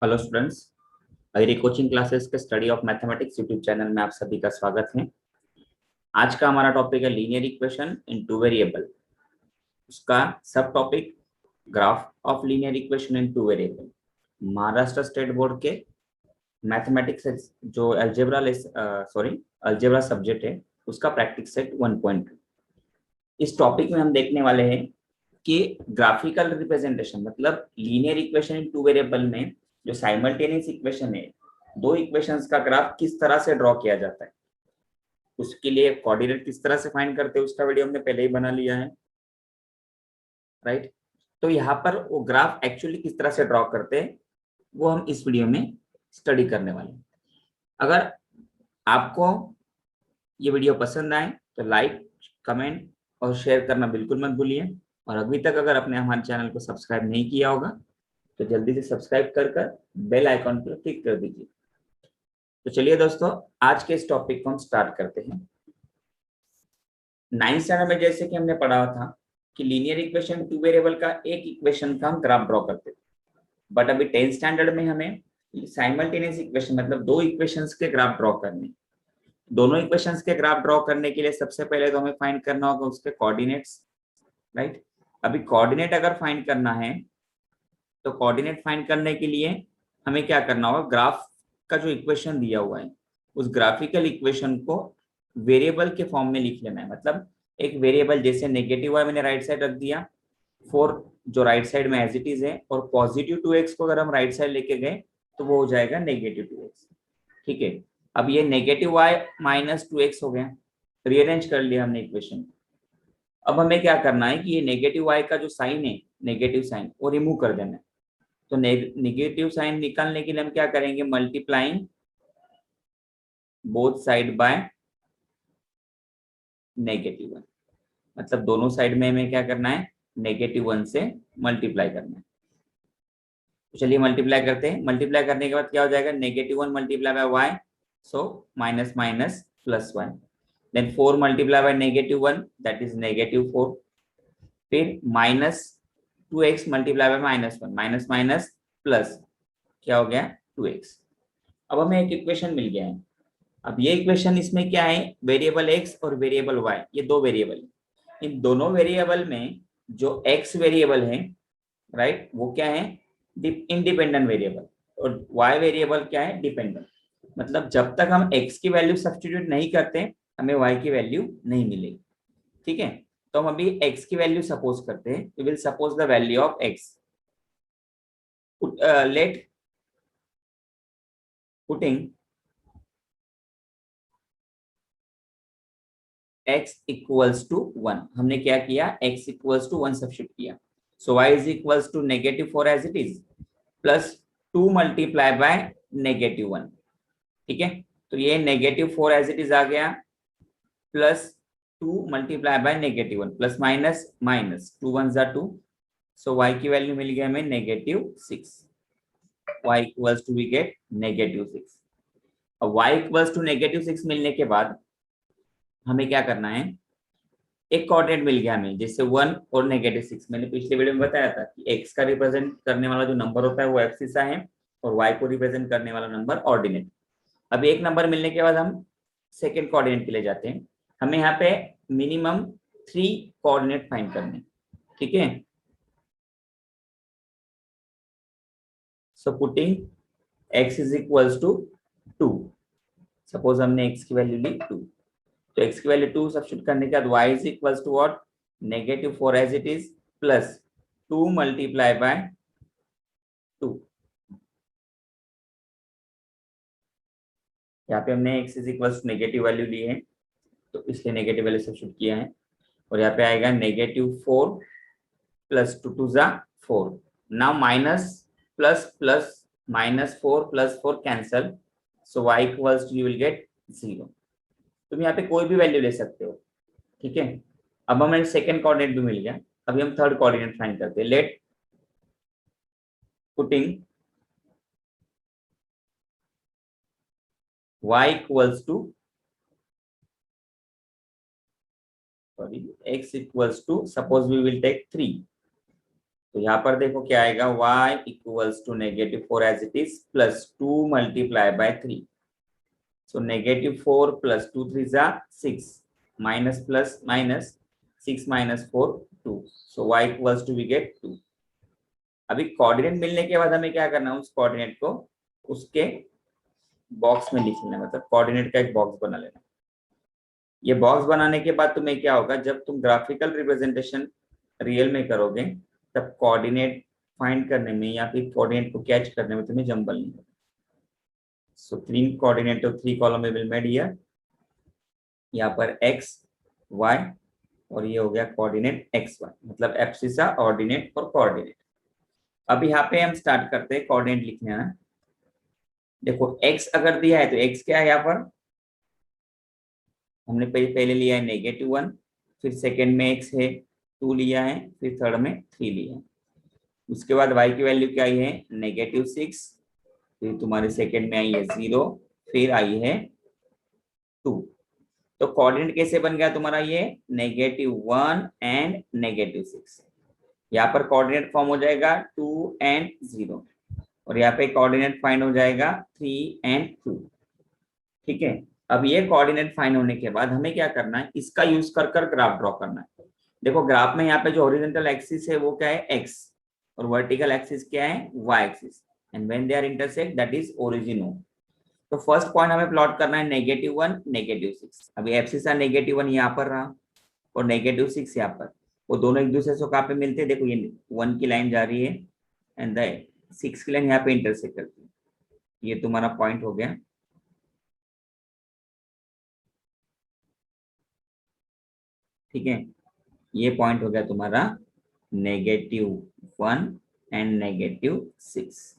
Hello students, अगरी coaching classes के study of mathematics YouTube channel में आप सभी का स्वागत है। आज का हमारा टॉपिक है linear equation in two variable. उसका सब topic graph of linear equation in two variable. Maharashtra state board के मैथमेटिक्स जो अलजेब्रा सब्जेक्ट है उसका प्रैक्टिस सेट 1.2। इस टॉपिक में हम देखने वाले हैं कि ग्राफिकल रिप्रेजेंटेशन मतलब linear equation in two variable में जो साइमल्टेनियस इक्वेशन है, दो इक्वेशंस का ग्राफ किस तरह से ड्रॉ किया जाता है, उसके लिए कोऑर्डिनेट किस तरह से फाइंड करते हैं उसका वीडियो हमने पहले ही बना लिया है, राइट। तो यहाँ पर वो ग्राफ एक्चुअली किस तरह से ड्रॉ करते हैं वो हम इस वीडियो में स्टडी करने वाले हैं। अगर आपको ये वीडियो पसंद आए तो लाइक, कमेंट और शेयर करना बिल्कुल मत भूलिए। और अभी तक अगर आपने हमारे चैनल को सब्सक्राइब नहीं किया होगा तो जल्दी से सब्सक्राइब कर बेल आइकॉन पर क्लिक कर दीजिए। तो चलिए दोस्तों, आज के इस टॉपिक को हम स्टार्ट करते हैं। 9th स्टैंडर्ड में जैसे कि हमने पढ़ा था कि लीनियर इक्वेशन टू वेरिएबल का एक इक्वेशन का हम ग्राफ ड्रॉ करते थे, बट अभी 10th स्टैंडर्ड में हमें साइमल्टेनियस इक्वेशन मतलब दो इक्वेशंस के ग्राफ ड्रॉ करने। दोनों इक्वेशंस के ग्राफ ड्रॉ करने के लिए सबसे पहले तो हमें फाइंड करना होगा उसके कोऑर्डिनेट्स, राइट। अभी कोऑर्डिनेट अगर फाइंड करना है तो कोऑर्डिनेट फाइंड करने के लिए हमें क्या करना होगा, ग्राफ का जो इक्वेशन दिया हुआ है उस ग्राफिकल इक्वेशन को वेरिएबल के फॉर्म में लिख लेना है। मतलब एक वेरिएबल जैसे नेगेटिव y मैंने राइट साइड रख दिया, 4 जो राइट साइड में एज इट इज है, और पॉजिटिव 2x को अगर हम राइट साइड लेके गए तो वो हो जाएगा नेगेटिव 2x। ठीक है, अब ये नेगेटिव y माइनस 2x हो गया, रीअरेंज कर लिया हमने इक्वेशन। अब हमें क्या करना है कि ये नेगेटिव y का जो साइन है, नेगेटिव साइन, वो रिमूव कर देना है। तो नेगेटिव साइन निकालने के लिए हम क्या करेंगे, मल्टीप्लाइंग बोथ साइड बाय -1। मतलब दोनों साइड में हमें क्या करना है, -1 से मल्टीप्लाई करना है। तो चलिए मल्टीप्लाई करते हैं। मल्टीप्लाई करने के बाद क्या हो जाएगा, -1 multiply by y, so minus minus plus one. Then 4 multiply by -1 that is -4। फिर -2x multiply by -1, minus minus plus क्या हो गया 2x। अब हमें एक इक्वेशन मिल गया है। अब ये इक्वेशन इसमें क्या है, वेरिएबल x और वेरिएबल y, ये दो वेरिएबल। इन दोनों वेरिएबल में जो x वेरिएबल है, राइट, वो क्या है, इंडिपेंडेंट वेरिएबल, और y वेरिएबल क्या है, डिपेंडेंट। मतलब जब तक हम x की वैल्यू सब्स्टिट्यूट नहीं करते हमें y की वैल्यू नहीं मिलेगी। ठीक है, तो हम अभी x की वैल्यू सपोज करते हैं। We will suppose the value of x। Let putting x equals to 1, हमने क्या किया, x इक्वल्स टू 1 सब्स्टिट्यूट किया। So y is equals to -4 as it is plus 2 multiply by -1। ठीक है, तो ये -4 एज इट इज आ गया plus 2 multiply by -1 plus minus minus 2 1 जा 2। सो y की वैल्यू मिल गया हमें -6। y equals to we get -6। अब y इक्वल्स टू -6 मिलने के बाद हमें क्या करना है, एक कोऑर्डिनेट मिल गया हमें, जैसे 1 और -6। मैंने पिछले वीडियो में बताया था कि x का रिप्रेजेंट करने वाला जो नंबर होता है वो एब्सिसा है और y को रिप्रेजेंट करने वाला नंबर ऑर्डिनेट। अभी एक नंबर मिलने के बाद हम सेकेंड कोऑर्डिनेट के लिए जाते हैं। हमें यहाँ पे मिनिमम 3 कोऑर्डिनेट फाइंड करने। ठीक है, so putting x is equals to 2। Suppose हमने x की वैल्यू ली 2, तो x की वैल्यू 2 सब्स्टिट्यूट करने के बाद y is equals to what, -4 as it is plus 2 multiply by 2। यहाँ पे हमने x is equals to negative value ली है तो इसलिए नेगेटिव वैल्यू सब्स्टिट्यूट किया है। और यहाँ पे आएगा -4 प्लस 2 2 जा 4। Now minus plus plus -4 plus 4 cancel, so y equals to you will get 0। तुम यहाँ पे कोई भी वैल्यू ले सकते हो। ठीक है, अब हमें सेकंड कोऑर्डिनेट भी मिल गया। अभी हम थर्ड कोऑर्डिनेट फाइंड करते हैं। Let putting y equals to x equals to, suppose we will take 3। तो यहाँ पर देखो क्या आएगा, y equals to -4 as it is plus 2 multiply by 3. So -4 plus 2 3 जा 6 minus plus minus 6 minus 4 2. So y equals to we get 2. अभी coordinate मिलने के बाद हमें क्या करना है, उस कोऑर्डिनेट को उसके बॉक्स में लिख लेना, मतलब कोऑर्डिनेट का एक बॉक्स बना लेना. ये बॉक्स बनाने के बाद तुम्हें क्या होगा, जब तुम ग्राफिकल रिप्रेजेंटेशन रियल में करोगे तब कोऑर्डिनेट फाइंड करने में या फिर कोऑर्डिनेट को कैच करने में तुम्हें जंबल नहीं होगा. सो 3 कोऑर्डिनेट और 3 कॉलम विल मेड हियर. यहाँ पर x y और ये हो गया कोऑर्डिनेट x y, मतलब एब्सिसा ऑर्डिनेट और कोऑर्डिनेट. अब यहाँ पे हम स्टार्ट करते हैं कोऑर्डिनेट लिखने ना. देखो x अगर दिया है तो x क्या है, यहाँ पर हमने पहले लिया है -1, फिर सेकंड में x है 2 लिया है, फिर थर्ड में 3 लिया है. उसके बाद y की वैल्यू क्या आई है -6, फिर तुम्हारे सेकंड में आई है 0, फिर आई है 2. तो कोऑर्डिनेट कैसे बन गया तुम्हारा, ये -1 एंड -6. यहाँ पर कोऑर्डिनेट फॉर्म हो जाएगा 2 एंड 0 और यहाँ पे कोऑर्डिनेट फाइंड हो जाएगा 3 एंड 2. ठीक है. अब ये कोऑर्डिनेट फाइंड होने के बाद हमें क्या करना है, इसका यूज कर कर ग्राफ ड्रॉ करना है. देखो ग्राफ में यहाँ पे जो हॉरिजॉन्टल एक्सिस है वो क्या है x और वर्टिकल एक्सिस क्या है y axis, and when they are intersect that is origin O. तो फर्स्ट पॉइंट हमें प्लॉट करना है -1 -6. अभी एब्सिसा -1 यहाँ पर रहा और -6 यहाँ पर, वो दोनों एक दूसरे से कहाँ पे मिलते हैं, देखो ये 1 की लाइन जा रही है एंड द 6 की लाइन यहाँ पे इंटरसेक्ट करती है. ये तुम्हारा पॉइंट हो गया. ठीक है, ये पॉइंट हो गया तुम्हारा -1 एंड -6.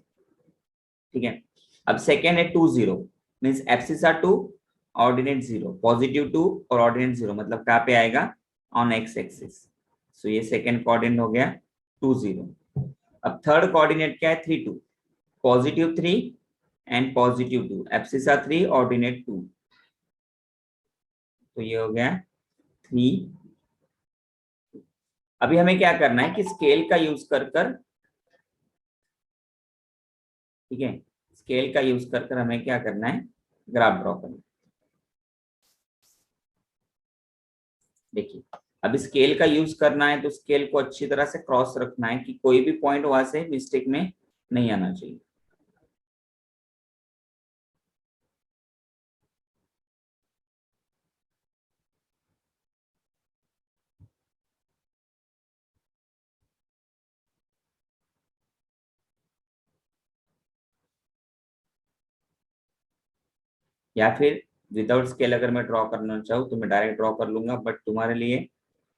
ठीक है. अब सेकेंड है 2 0, मीन्स एब्सिसा 2 ऑर्डिनेट 0, पॉजिटिव 2 और ऑर्डिनेट 0, मतलब कहाँ पे आएगा ऑन x एक्सिस. सो ये सेकेंड कोऑर्डिनेट हो गया 2 0. अब थर्ड कोऑर्डिनेट क्या है 3 2, positive 3 and positive 2, abscissa 3 ordinate 2. तो ये हो गया 3. अभी हमें क्या करना है कि स्केल का यूज कर कर, ठीक है, स्केल का यूज कर कर हमें क्या करना है, ग्राफ ड्रॉ करना है. देखिए अब स्केल का यूज करना है तो स्केल को अच्छी तरह से क्रॉस रखना है कि कोई भी पॉइंट वहां से मिस्टेक में नहीं आना चाहिए. या फिर विदाउट स्केल अगर मैं ड्रॉ करना चाहूँ तो मैं डायरेक्ट ड्रॉ कर लूंगा, बट तुम्हारे लिए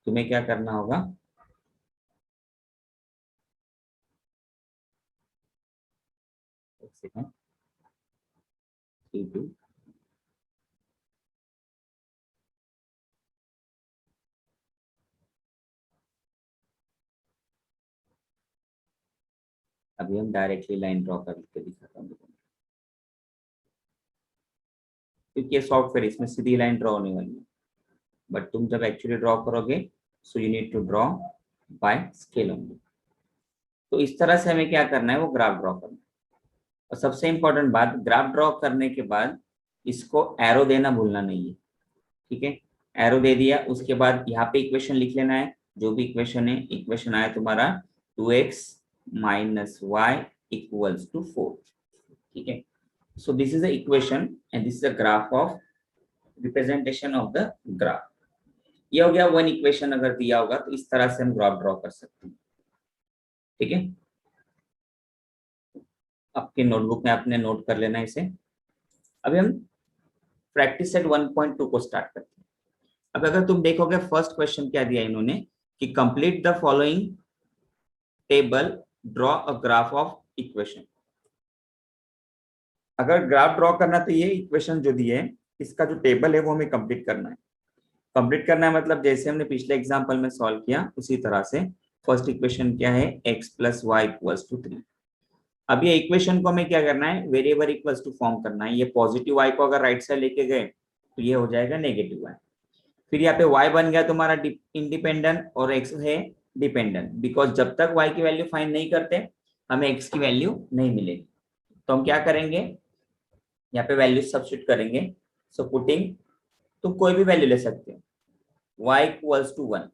तुम्हें क्या करना होगा, एक सेकेंड 3 2. अभी हम डायरेक्टली लाइन ड्रॉ करके दिखाता हूँ, क्योंकि ये सॉफ्टवेयर इसमें सीधी लाइन ड्रॉ होने वाली है, बट तुम जब एक्चुअली ड्रॉ करोगे so you need to draw by scale only. तो इस तरह से हमें क्या करना है, वो ग्राफ ड्रॉ करना है. और सबसे इंपॉर्टेंट बात, ग्राफ ड्रॉ करने के बाद इसको एरो देना भूलना नहीं है. ठीक है, एरो दे दिया, उसके बाद यहाँ पे इक्वेशन लिख लेना है. जो भी इक्वेशन है, इक्वेशन आया तुम्हारा 2x - y इक्वल्स टू 4. ठीक है. So this is the equation and this is the graph of representation of the graph. ये हो गया वन इक्वेशन. अगर दिया होगा तो इस तरह से हम ग्राफ ड्रॉ कर सकते हैं. ठीक है, आपके नोटबुक में आपने नोट कर लेना इसे. अभी हम प्रैक्टिस सेट 1.2 को स्टार्ट करते हैं. अब अगर तुम देखोगे फर्स्ट क्वेश्चन क्या दिया इन्होंने कि complete the following table, draw a graph of equation. अगर ग्राफ ड्रॉ करना तो ये इक्वेशन जो दी है इसका जो टेबल है वो हमें कंप्लीट करना है. कंप्लीट करना है मतलब जैसे हमने पिछले एग्जांपल में सॉल्व किया उसी तरह से. फर्स्ट इक्वेशन क्या है, x + y = 3. अब ये इक्वेशन को हमें क्या करना है, वेरिएबल इक्वल्स टू फॉर्म करना है. ये पॉजिटिव y को अगर राइट साइड लेके गए तो ये हो जाएगा -y. फिर यहाँ पे y बन गया तुम्हारा इंडिपेंडेंट और x है डिपेंडेंट, बिकॉज जब तक y की वैल्यू फाइंड नहीं करते हमें x की वैल्यू नहीं मिलेगी। तो हम क्या करेंगे, यहाँ पे वैल्यू सब्स्टिट्यूट करेंगे। सो पुटिंग, तुम कोई भी वैल्यू ले सकते हो, y इक्वल्स टू 1।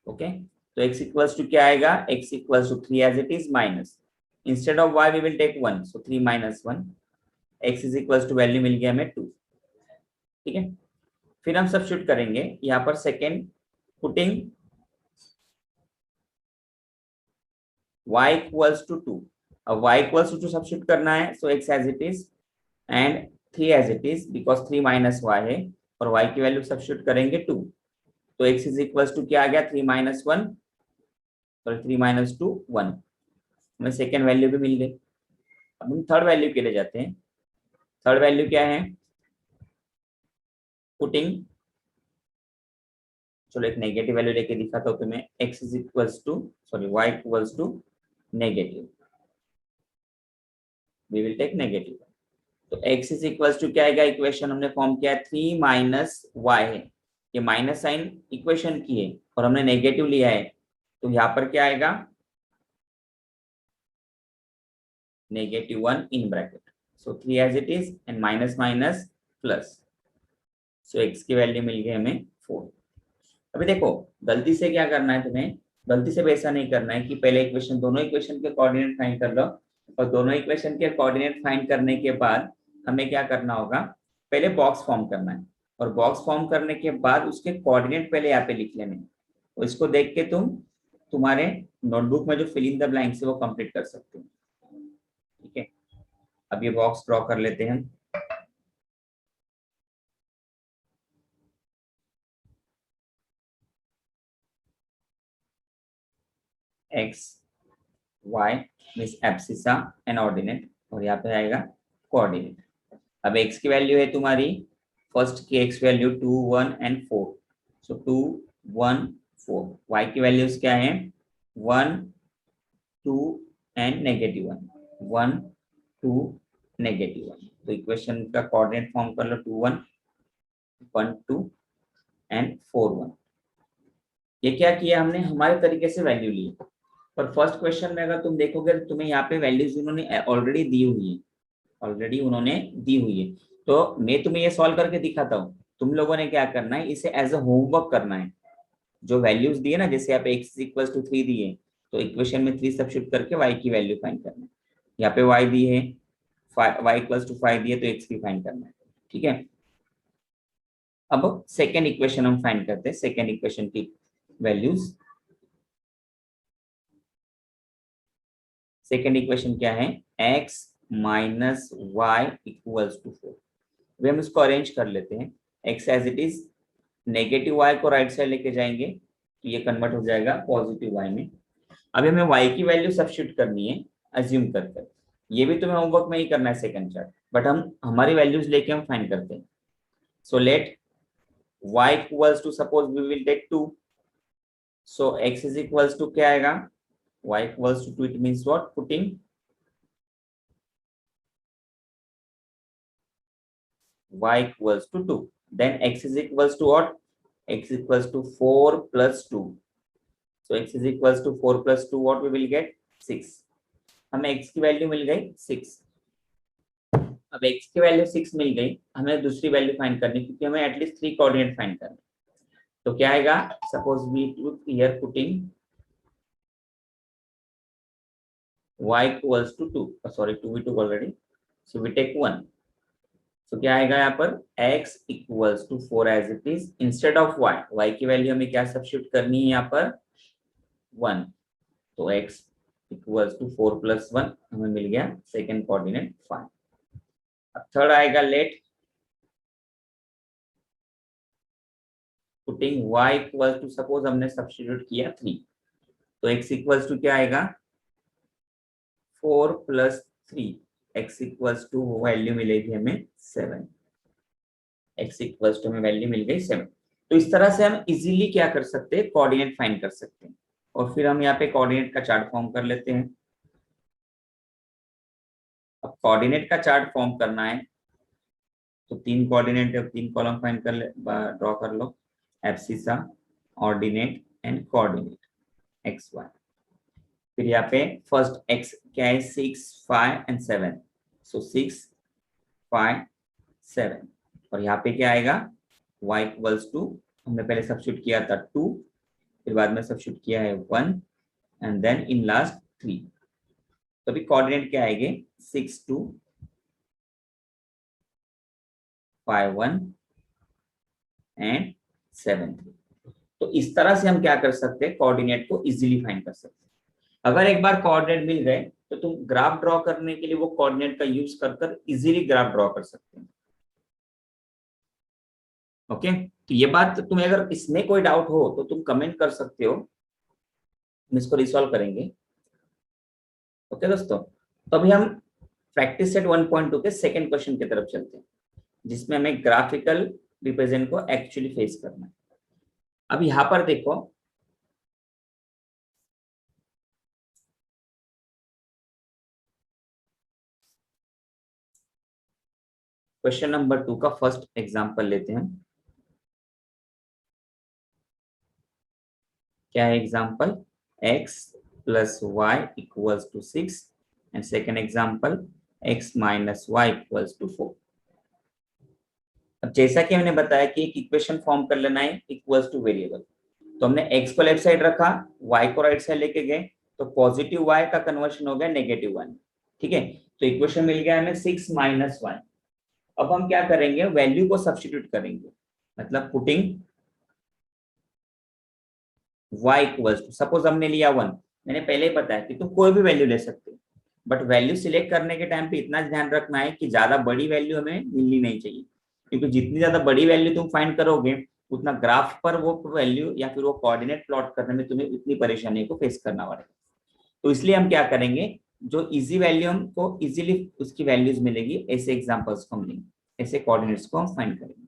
ओके, तो x इक्वल्स टू क्या आएगा, x equals to 3 as it is minus, instead of y we will take 1, so 3 minus 1, x is equals to value मिल गया हमें 2। ठीक है, फिर हम सब्स्टिट्यूट करेंगे यहाँ पर second, putting y equals to 2। अब y इक्वल्स टू 2 सब्स्टिट्यूट करना है, so x as it is and 3 as it is, because 3 minus y है, और y की वैल्यू सब्स्टिट्यूट करेंगे 2, तो x इज इक्वल्स टू क्या आ गया, 3 माइनस 1, सॉरी 3 माइनस 2 1, हमें सेकेंड वैल्यू भी मिल गई। अब हम थर्ड वैल्यू के लिए जाते हैं। थर्ड वैल्यू क्या है, पुटिंग, चलो एक नेगेटिव वैल्यू लेके दिखाता हूं तुम्हें, x is equals to, sorry y equals to negative, we will take negative. तो x इज इक्वल्स टू क्या आएगा, इक्वेशन हमने फॉर्म किया है 3 माइनस y है, ये माइनस साइन इक्वेशन की है और हमने नेगेटिव लिया है, तो यहाँ पर क्या आएगा, -1 in bracket, so 3 as it is and minus minus plus, so x की वैल्यू मिल गई हमें 4। अभी देखो गलती से क्या करना है तुम्हें, गलती से भी ऐसा नहीं करना है कि पहले इक्वेशन, दोनों इक्वेशन के कोऑर्डिनेट फाइंड कर लो, और दोनों इक्वेशन के कोऑर्डिनेट फाइंड करने के बाद हमें क्या करना होगा, पहले बॉक्स फॉर्म करना है, और बॉक्स फॉर्म करने के बाद उसके कोऑर्डिनेट पहले यहाँ पे लिख लेने, और इसको देख के तुम तुम्हारे नोटबुक में जो फिल इन द ब्लैंक्स है वो कंप्लीट कर सकते हो। ठीक है, अब ये बॉक्स ड्रॉ कर लेते हैं। X y means abscissa and ordinate, और यहाँ पे आएगा कोऑर्डिनेट। अब x की वैल्यू है तुम्हारी, फर्स्ट की x value 2 1 and 4, so 2 1 4, y की वैल्यूज क्या है 1 2 एंड -1, 1 2 -1, तो इक्वेशन का कोऑर्डिनेट फॉर्म कर लो 2 1 1 2 एंड 4 1। ये क्या किया हमने, हमारे तरीके से वैल्यू ली, पर फर्स्ट क्वेश्चन में अगर तुम देखोगे तो तुम्हें यहाँ पे वैल्यूज उन्होंने ऑलरेडी दी हुई है, ऑलरेडी उन्होंने दी हुई है, तो मैं तुम्हें ये सॉल्व करके दिखाता हूँ, तुम लोगों ने क्या करना है, इसे एज अ होमवर्क करना है। जो वैल्यूज दिए ना, जैसे यहाँ पे x इक्वल टू 3 दिए, तो इक्वेशन में 3 सब्स्टिट्यूट करके y की वैल्यू फाइंड करना है। यहाँ पे y दी है, y इक्वल टू 5 दिए, तो x की फाइंड करना है। ठीक है, अब सेकेंड इक्वेशन हम फाइंड करते हैं, सेकेंड इक्वेशन की वैल्यूज। सेकेंड इक्वेशन क्या है, x minus y equals to 4, वे हम इसको अरेंज कर लेते हैं, x as it is, negative y को राइट साइड लेके जाएंगे तो ये कन्वर्ट हो जाएगा पॉजिटिव y में। अभी हमें y की वैल्यू सब्स्टिट्यूट करनी है अज्यूम कर, ये भी तुम्हें होमवर्क में ही करना है सेकंड चार्ट, बट हम हमारी वैल्यूज लेके हम फाइंड करते हैं। So let y equals to, suppose we will take 2, so x is equals to क्या आएगा, y equals to 2, it means what, putting y equals to 2, then x is equals to what, x equals to 4 plus 2, so x is equals to 4 plus 2, what we will get 6, हमें x की value मिल गई 6। अब x की value 6 मिल गई, हमें दूसरी value find करनी, क्योंकि हमें एटलीस्ट 3 कोऑर्डिनेट फाइंड करने, तो क्या आएगा, suppose we here putting y equals to 2, sorry 2 we took already, so we take 1, तो क्या आएगा यहाँ पर x equals to 4 as it is, instead of y की वैल्यू हमें क्या सब्स्टिट्यूट करनी है यहाँ पर 1, तो x इक्वल्स टू 4 प्लस 1, हमें मिल गया सेकेंड कोऑर्डिनेट 5। अब थर्ड आएगा, let putting y equals to, suppose हमने सब्स्टिट्यूट किया 3, तो x इक्वल्स टू क्या आएगा 4 plus 3, x equals to value मिलेगी हमें 7, x इक्वल्स टू हमें वैल्यू मिल गई 7। तो इस तरह से हम इजीली क्या कर सकते हैं, कोऑर्डिनेट फाइंड कर सकते हैं, और फिर हम यहाँ पे कोऑर्डिनेट का चार्ट फॉर्म कर लेते हैं। अब कोऑर्डिनेट का चार्ट फॉर्म करना है, तो 3 कोऑर्डिनेट है, 3 कॉलम फाइंड कर ले, ड्रॉ कर लो, abscissa, ordinate and coordinate. X y. फिर यहाँ पे फर्स्ट एक्स क्या है 6, 5 एंड 7, सो 6, 5, 7 और यहाँ पे क्या आएगा y इक्वल्स टू, हमने पहले सब्स्टिट्यूट किया था 2, फिर बाद में सब्स्टिट्यूट किया है 1 एंड देन इन लास्ट 3। तो अभी कोऑर्डिनेट क्या आएंगे 6, 2, 5, 1 एंड 7, 3। तो इस तरह से हम क्या कर सकते हैं कोऑर्डिनेट को इजीली फाइंड कर सकते हैं। अगर एक बार कोऑर्डिनेट मिल गए तो तुम ग्राफ ड्रॉ करने के लिए वो कोऑर्डिनेट का यूज कर इजीली ग्राफ ड्रॉ कर सकते हैं। ओके, तो ये बात तुम्हें अगर इसमें कोई डाउट हो तो तुम कमेंट कर सकते हो, हम इसको रिसॉल्व करेंगे। ओके दोस्तों, तो अभी हम प्रैक्टिस सेट 1.2 के सेकंड क्वेश्चन की तरफ चलते हैं, जिसमें हमें ग्राफिकल रिप्रेजेंट को एक्चुअली फेस करना है। अब यहां पर देखो क्वेश्चन नंबर 2 का फर्स्ट एग्जांपल लेते हैं। क्या है example, x plus y equals to 6 and second example x minus y equals to 4। अब जैसा कि हमने बताया कि एक इक्वेशन फॉर्म कर लेना है इक्वल्स टू वेरिएबल, तो हमने x को लेफ्ट साइड रखा, y को राइट साइड लेके गए, तो पॉजिटिव y का कन्वर्शन हो गया नेगेटिव 1। ठीक है, तो इक्वेशन मिल गया हमें 6 माइनस 1। अब हम क्या करेंगे, वैल्यू को सब्स्टिट्यूट करेंगे, मतलब putting y equals to, suppose हमने लिया 1, मैंने पहले ही बताया कि तुम कोई भी वैल्यू ले सकते हो, बट वैल्यू सिलेक्ट करने के टाइम पे इतना ध्यान रखना है कि ज्यादा बड़ी वैल्यू हमें मिलनी नहीं चाहिए, क्योंकि जितनी ज्यादा बड़ी वैल्यू तुम फाइंड करोगे उतना ग्राफ पर वो वैल्यू या फिर वो कोऑर्डिनेट प्लॉट करने में तुम्हें उतनी परेशानी को फेस करना पड़ेगा। तो इसलिए हम क्या करेंगे, जो इजी वैल्यू हमको इजीली उसकी वैल्यूज मिलेगी, ऐसे एग्जांपल्स को हम लेंगे, ऐसे कोऑर्डिनेट्स को हम फाइंड करेंगे।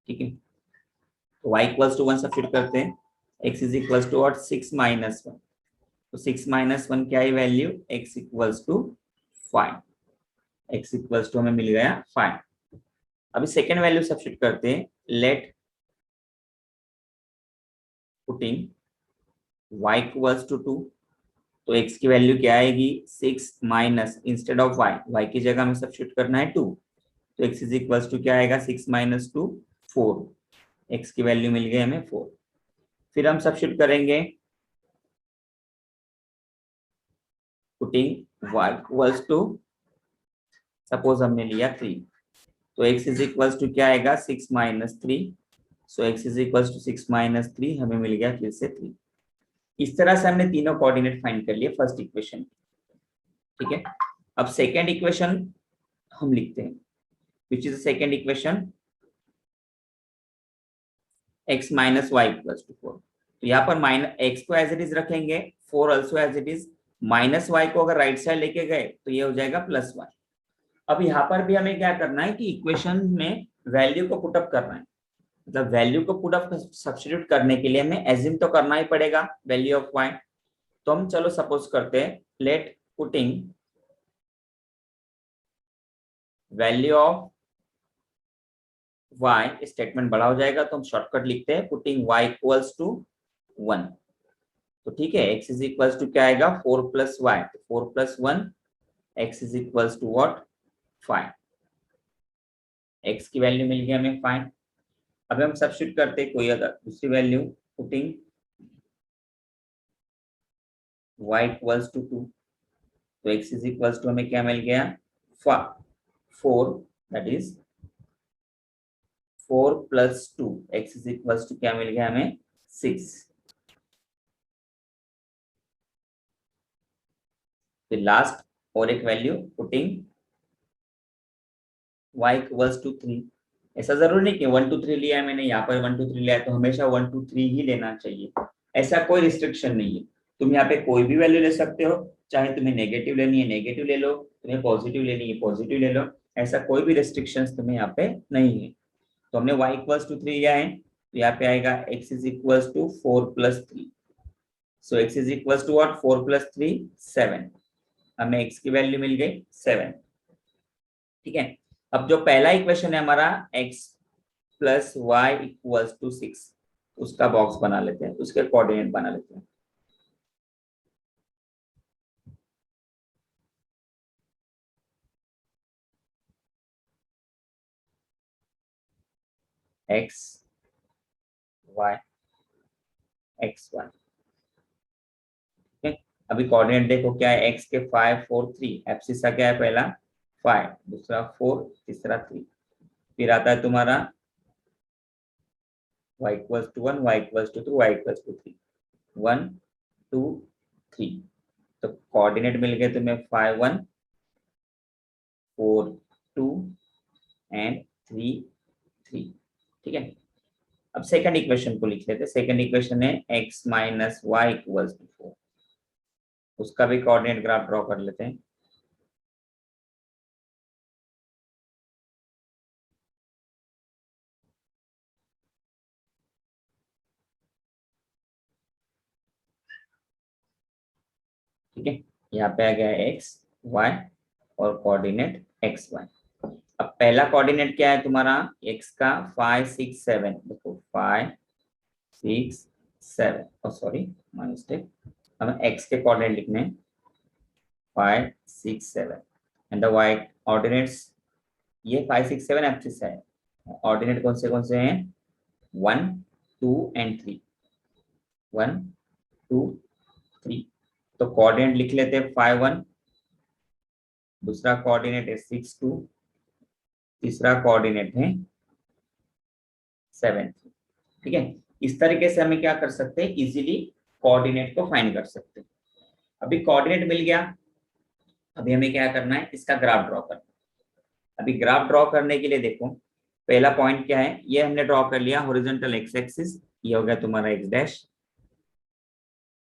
ठीक है, तो y इक्वल्स टू 1 सब्स्टिट्यूट करते हैं, x is equals to what 6 minus 1, तो 6 माइनस 1 क्या है value, x equals to 5, x equals to हमें मिल गया 5। अभी सेकेंड वैल्यू सब्स्टिट्यूट करते हैं, let putting y equals to 2, तो x की वैल्यू क्या आएगी 6 माइनस, इंस्टेड ऑफ y की जगह हमें सब्स्टिट्यूट करना है 2, तो x इज इक्वल्स टू क्या आएगा 6 माइनस 2 4, x की वैल्यू मिल गई हमें 4। फिर हम सब्स्टिट्यूट करेंगे putting y equals to, suppose हमने लिया 3, तो x इज इक्वल्स टू क्या आएगा 6 minus 3, so x is equals to 6 minus 3, हमें मिल गया फिर से 3। इस तरह से हमने तीनों कोऑर्डिनेट फाइंड कर लिए फर्स्ट इक्वेशन। ठीक है, अब सेकेंड इक्वेशन हम लिखते हैं, which is second equation x minus y equals to 4। तो यहाँ पर माइनस x को एज इट इज रखेंगे, 4 also as it is, minus y को अगर राइट साइड लेके गए तो ये हो जाएगा प्लस वाई। अब यहाँ पर भी हमें क्या करना है कि इक्वेशन में वैल्यू को पुटअप करना है, मतलब वैल्यू को पुटअप सब्स्टिट्यूट करने के लिए हमें एज्यूम तो करना ही पड़ेगा वैल्यू ऑफ y। तो हम चलो सपोज करते हैं, let putting value of y, statement बड़ा हो जाएगा तो हम शॉर्टकट लिखते हैं पुटिंग y इक्वल्स टू 1। तो ठीक है, x इज इक्वल्स टू क्या आएगा 4 प्लस वाई, तो 4 plus 1, x is equals to what 5, x की वैल्यू मिल गई हमें 5। अब हम सब्स्टिट्यूट करते हैं कोई अगर दूसरी value, putting y equals to 2, तो x इज इक्वल्स टू हमें क्या मिल गया 4, that is 4 plus 2, x is equals to क्या मिल गया हमें 6। फिर लास्ट और एक value putting y equals to 3। ऐसा जरूरी नहीं कि 1 2 3 लिया है मैंने, यहाँ पर 1 2 3 लिया है तो हमेशा 1 2 3 ही लेना चाहिए, ऐसा कोई रिस्ट्रिक्शन नहीं है। तुम यहाँ पे कोई भी वैल्यू ले सकते हो, चाहे तुम्हें नेगेटिव लेनी है नेगेटिव ले लो, तुम्हें पॉजिटिव लेनी है पॉजिटिव ले लो, ऐसा कोई भी रेस्ट्रिक्शंस तुम्हें यहाँ पे नहीं है। तो हमने y इक्वल्स टू 3 लिया है, तो यहाँ पे आएगा x is equals to 4 plus 3, so x is equals to what 4 plus 3 7, हमें x की वैल्यू मिल गई 7। ठीक है, अब जो पहला इक्वेशन है हमारा x plus y equals to 6, उसका बॉक्स बना लेते हैं, उसके कोऑर्डिनेट बना लेते हैं। X y x y. ठीक है, अभी कोऑर्डिनेट देखो क्या है, एक्स के 5 4 3, एब्सिसा क्या है, पहला 5, दूसरा 4, तीसरा 3, फिर आता है तुम्हारा y equals to 1, y equals to 2, y equals to 3, 1 2 3। तो कोऑर्डिनेट मिल गए तुम्हें 5 1 4 2 एंड 3 3। ठीक है, अब सेकंड इक्वेशन को लिख लेते हैं। सेकंड इक्वेशन है x minus y equals to 4, उसका भी कोऑर्डिनेट ग्राफ ड्रॉ कर लेते हैं। ठीक है, यहाँ पे आ गया x y और कोऑर्डिनेट x y। अब पहला कोऑर्डिनेट क्या है तुम्हारा, x का 5 6 7, देखो 5 6 7, सॉरी माय मिस्टेक, हमें x के कोऑर्डिनेट लिखने हैं 5 6 7 एंड द y ऑर्डिनेट्स, ये 5 6 7 एक्सिस है, ऑर्डिनेट कौन से हैं 1 2 एंड 3, 1 2 3। तो कोऑर्डिनेट लिख लेते हैं 5 1, दूसरा कोऑर्डिनेट है 6 2, तीसरा कोऑर्डिनेट है 7 3। ठीक है, इस तरीके से हमें क्या कर सकते हैं, इजीली कोऑर्डिनेट को फाइंड कर सकते हैं। अभी कोऑर्डिनेट मिल गया, अभी हमें क्या करना है, इसका ग्राफ ड्रॉ करना है। अभी ग्राफ ड्रॉ करने के लिए देखो, पहला पॉइंट क्या है, ये हमने ड्रॉ कर लिया हॉरिजॉन्टल एक्स एक्सिस, ये हो गया तुम्हारा x dash,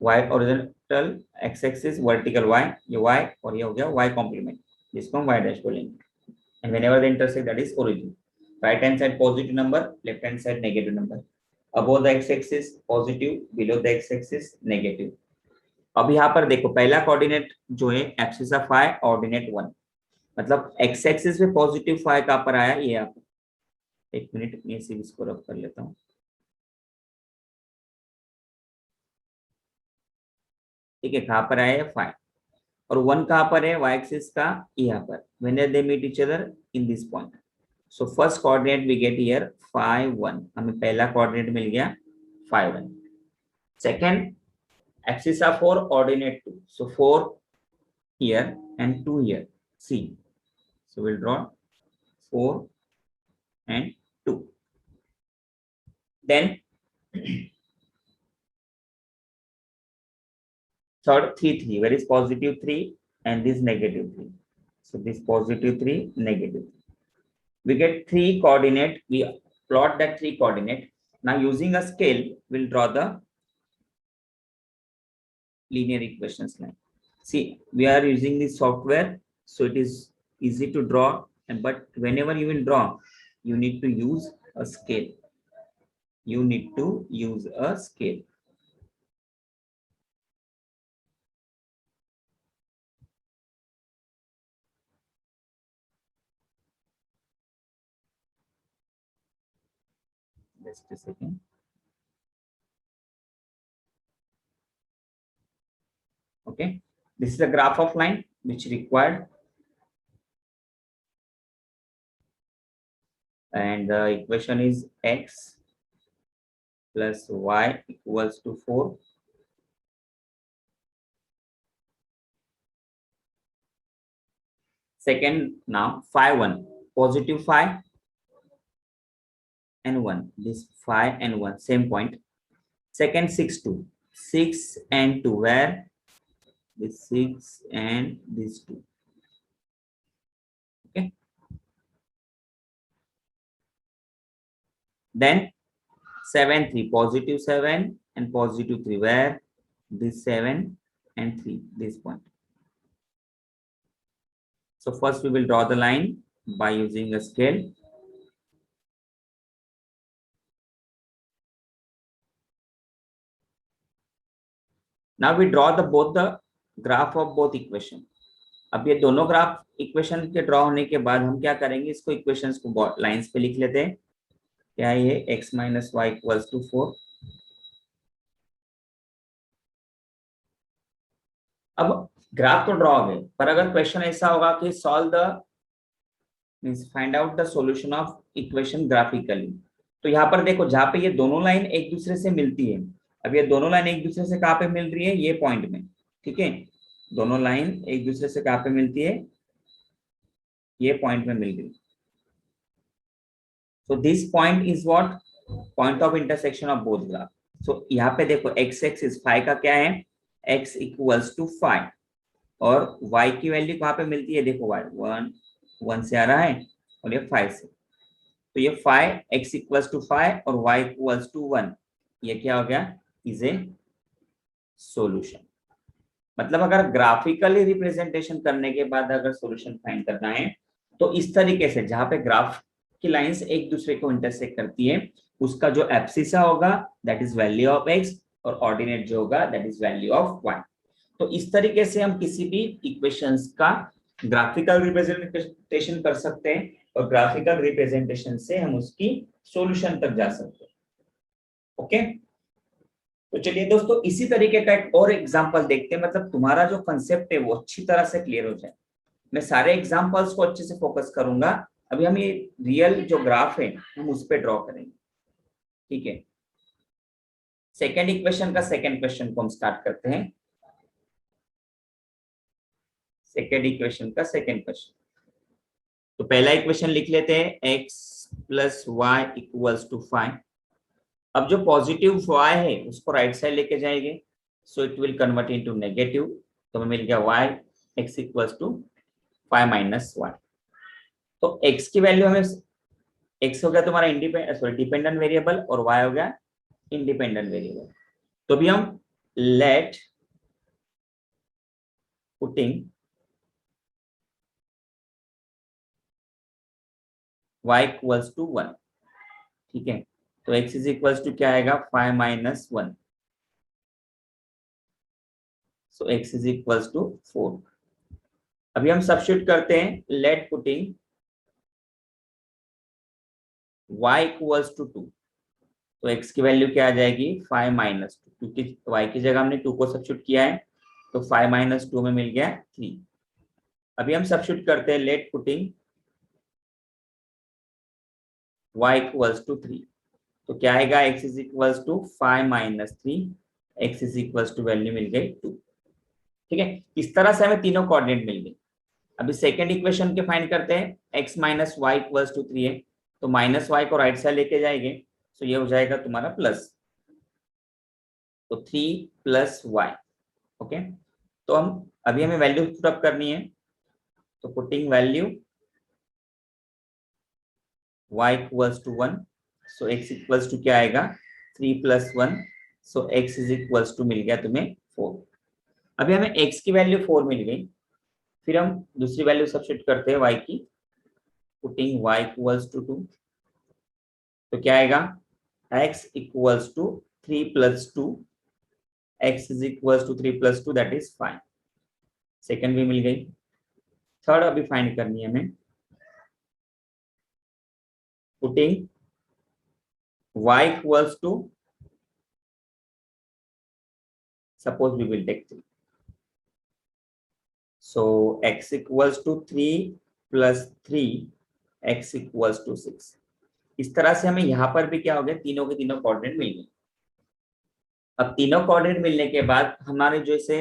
y horizontal x axis, vertical y, ये वाई, और ये हो गया वाई कॉम्प्लीमेंट, जिसको हम वाई डैश बोलेंगे। And whenever the intersect that is origin, right hand side positive number, left hand side negative number, above the x-axis positive, below the x-axis negative. अब यहाँ पर देखो पहला कोऑर्डिनेट जो है एब्सिस ऑफ फाई ऑर्डिनेट 1, मतलब x axis पे positive phi कहाँ पर आया, ये आप एक मिनट में से इसको रब कर लेता हूँ। ठीक है, कहाँ पर आया फाई, और 1 कहाँ पर है y एक्सिस का, यहाँ पर, when they meet each other in this point। so first coordinate we get here 5 1, हमें पहला कोऑर्डिनेट मिल गया 5 1। second axis of 4 ordinate 2, so 4 here and 2 here, see, so we'll draw 4 and 2, then third 3 3, where is positive 3 and this negative 3, so this positive 3 negative 3, we get 3 coordinate, we plot that 3 coordinate. Now using a scale we'll draw the linear equations line. See, we are using this software, so it is easy to draw, but whenever you will draw you need to use a scale, you need to use a scale। just a second। okay, this is a graph of line which required, and the equation is x plus y equals to 4, second now 5 1, positive 5 and 1, this 5 and 1 same point, second 6 2, 6 and 2, where this 6 and this 2, okay, then 7 3, positive 7 and positive 3, where this 7 and 3, this point. So first we will draw the line by using a scale. Now we draw both the graph of both equation। अब ये दोनों graph equation के draw होने के बाद हम क्या करेंगे, इसको इक्वेशंस को लाइंस पे लिख लेते हैं। क्या है ये, x minus y equals to 4। अब ग्राफ तो ड्रॉ हो गए, पर अगर क्वेश्चन ऐसा होगा कि solve the means find out the solution of equation graphically, तो यहाँ पर देखो, जहाँ पे ये दोनों लाइन एक दूसरे से मिलती है, अब ये दोनों लाइन एक दूसरे से कहाँ पे मिल रही है, ये पॉइंट में, ठीक है, दोनों लाइन एक दूसरे से कहाँ पे मिलती है, ये पॉइंट में मिल रही है। So this point is what, point of intersection of both graph. So यहाँ पे देखो x एक्सिस फाइव का क्या है, x इक्वल्स टू 5, और y की वैल्यू कहाँ पे मिलती है, देखो y 1 से आ रहा है और ये 5 से, तो ये 5 x इक्वल्स टू 5 और y इक्वल्स टू 1, ये क्या हो गया, इज ए सॉल्यूशन। मतलब अगर ग्राफिकली रिप्रेजेंटेशन करने के बाद अगर सॉल्यूशन फाइंड करना है, तो इस तरीके से जहां पे ग्राफ की लाइंस एक दूसरे को इंटरसेक्ट करती है, उसका जो एब्सिसा होगा that is value of x, और ऑर्डिनेट जो होगा that is value of y। तो इस तरीके से हम किसी भी इक्वेशंस का ग्राफिकल रिप्रेजेंटेशन कर सकते हैं, और ग्राफिकल रिप्रेजेंटेशन से हम उसकी सॉल्यूशन तक जा सकते हैं। ओके, तो चलिए दोस्तों, इसी तरीके का एक और एग्जांपल देखते हैं, मतलब तुम्हारा जो कंसेप्ट है वो अच्छी तरह से क्लियर हो जाए। मैं सारे एग्जांपल्स को अच्छे से फोकस करूंगा। अभी हम ये रियल जो ग्राफ है हम उस पर ड्रॉ करेंगे, ठीक है। सेकेंड इक्वेशन का सेकेंड क्वेश्चन को हम स्टार्ट करते हैं। सेकेंड इक्वेशन का सेकेंड क्वेश्चन, तो पहला इक्वेशन लिख लेते हैं, x plus y equals to 5। अब जो पॉजिटिव y है उसको राइट साइड लेके जाएंगे, so it will convert into negative, तो हमें मिल गया y x equals to 5 minus 1। तो x की वैल्यू हमें, x हो गया तुम्हारा डिपेंडेंट वेरिएबल, और y हो गया इंडिपेंडेंट वेरिएबल। तो भी हम let putting y equals to 1, ठीक है, तो x इज इक्वल्स टू क्या आएगा, 5 minus 1, so x is equals to 4। अभी हम सब्स्टिट्यूट करते हैं, let putting y equals to 2, तो x की वैल्यू क्या आ जाएगी, 5 माइनस 2, क्योंकि y की जगह हमने 2 को सब्स्टिट्यूट किया है, तो 5 माइनस 2 में मिल गया 3। अभी हम सब्स्टिट्यूट करते हैं, let putting y equals to 3, तो क्या आएगा, x is equals to 5 minus 3, x is equals to value मिल गई 2, ठीक है। इस तरह से हमें तीनों कोऑर्डिनेट मिल गए। अभी सेकेंड इक्वेशन के फाइंड करते हैं, x minus y equals to 3 है, तो माइनस वाई को राइट साइड लेके जाएंगे, तो ये हो जाएगा तुम्हारा प्लस, तो 3 प्लस वाई, ओके। तो हम अभी हमें वैल्यू पुट अप करनी है, तो putting value y equals to 1, so x equals to क्या आएगा, 3 plus 1, so x is equals to मिल गया तुम्हें 4। अभी हमें x की वैल्यू 4 मिल गई, फिर हम दूसरी वैल्यू सब्स्टिट्यूट करते हैं y की, पुटिंग y इक्वल्स टू 2, तो क्या आएगा, x equals to 3 plus 2, x is equals to 3 plus 2 that is 5। Second भी मिल गई। थर्ड अभी फाइंड करनी है हमें, putting y equals to, suppose we will take 3, so x equals to 3 plus 3, x equals to 6। इस तरह से हमें यहाँ पर भी क्या हो गया, तीनों के तीनों कोऑर्डिनेट मिल गए। अब तीनों कोऑर्डिनेट मिलने के बाद हमारे जैसे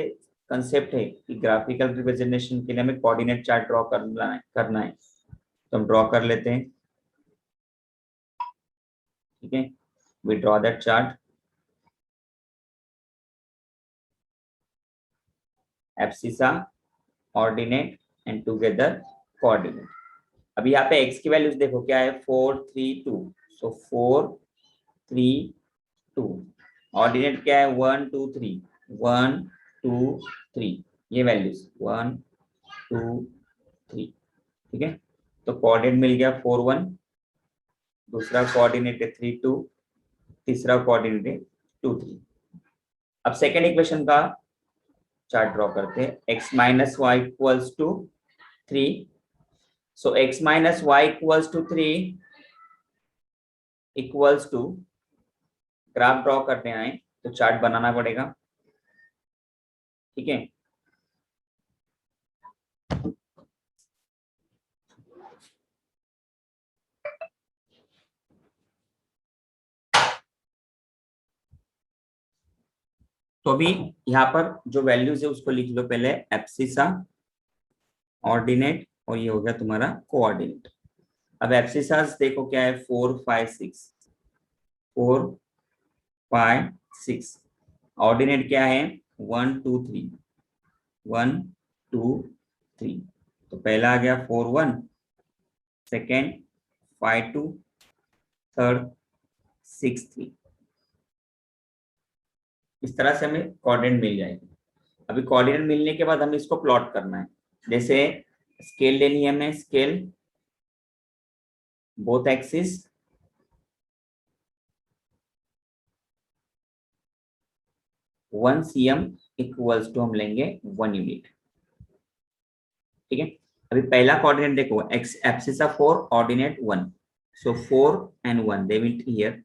कंसेप्ट है कि ग्राफिकल रिप्रेजेंटेशन के लिए हमें कोऑर्डिनेट चार्ट ड्रॉ करना है, तो हम ड्रॉ कर लेते हैं, ठीक है। We draw that chart, abscissa, ordinate and together coordinate. अभी यहाँ पे x की वैल्यूज देखो क्या है, 4 3 2, सो 4 3 2, ऑर्डिनेट क्या है, 1 2 3 1 2 3, ये वैल्यूज 1 2 3, ठीक है। तो कोऑर्डिनेट मिल गया 4 1, दूसरा कोऑर्डिनेट है 3 2, तीसरा कोऑर्डिनेट है 2 3। अब सेकेंड इक्वेशन का चार्ट ड्रॉ करते हैं, x minus y equals to 3, so x minus y equals to 3 equals to, graph draw करने आए तो चार्ट बनाना पड़ेगा, ठीक है। तो अभी यहाँ पर जो वैल्यूज है उसको लिख लो पहले, एब्सिसा, ऑर्डिनेट, और ये हो गया तुम्हारा कोऑर्डिनेट। अब एब्सिसास देखो क्या है, 4 5 6, 4 5 6। ऑर्डिनेट क्या है, 1 2 3, 1 2 3। तो पहला आ गया 4 1, सेकेंड 5 2, थर्ड 6 3। इस तरह से हमें कोऑर्डिनेट मिल जाएगी। अभी कोऑर्डिनेट मिलने के बाद हमें इसको प्लॉट करना है। जैसे स्केल लेनी है हमें, scale both axis, 1 cm equals to हम लेंगे 1 यूनिट। ठीक है, अभी पहला कोऑर्डिनेट देखो, x abscissa of 4, ordinate 1, so 4 and 1 they meet here.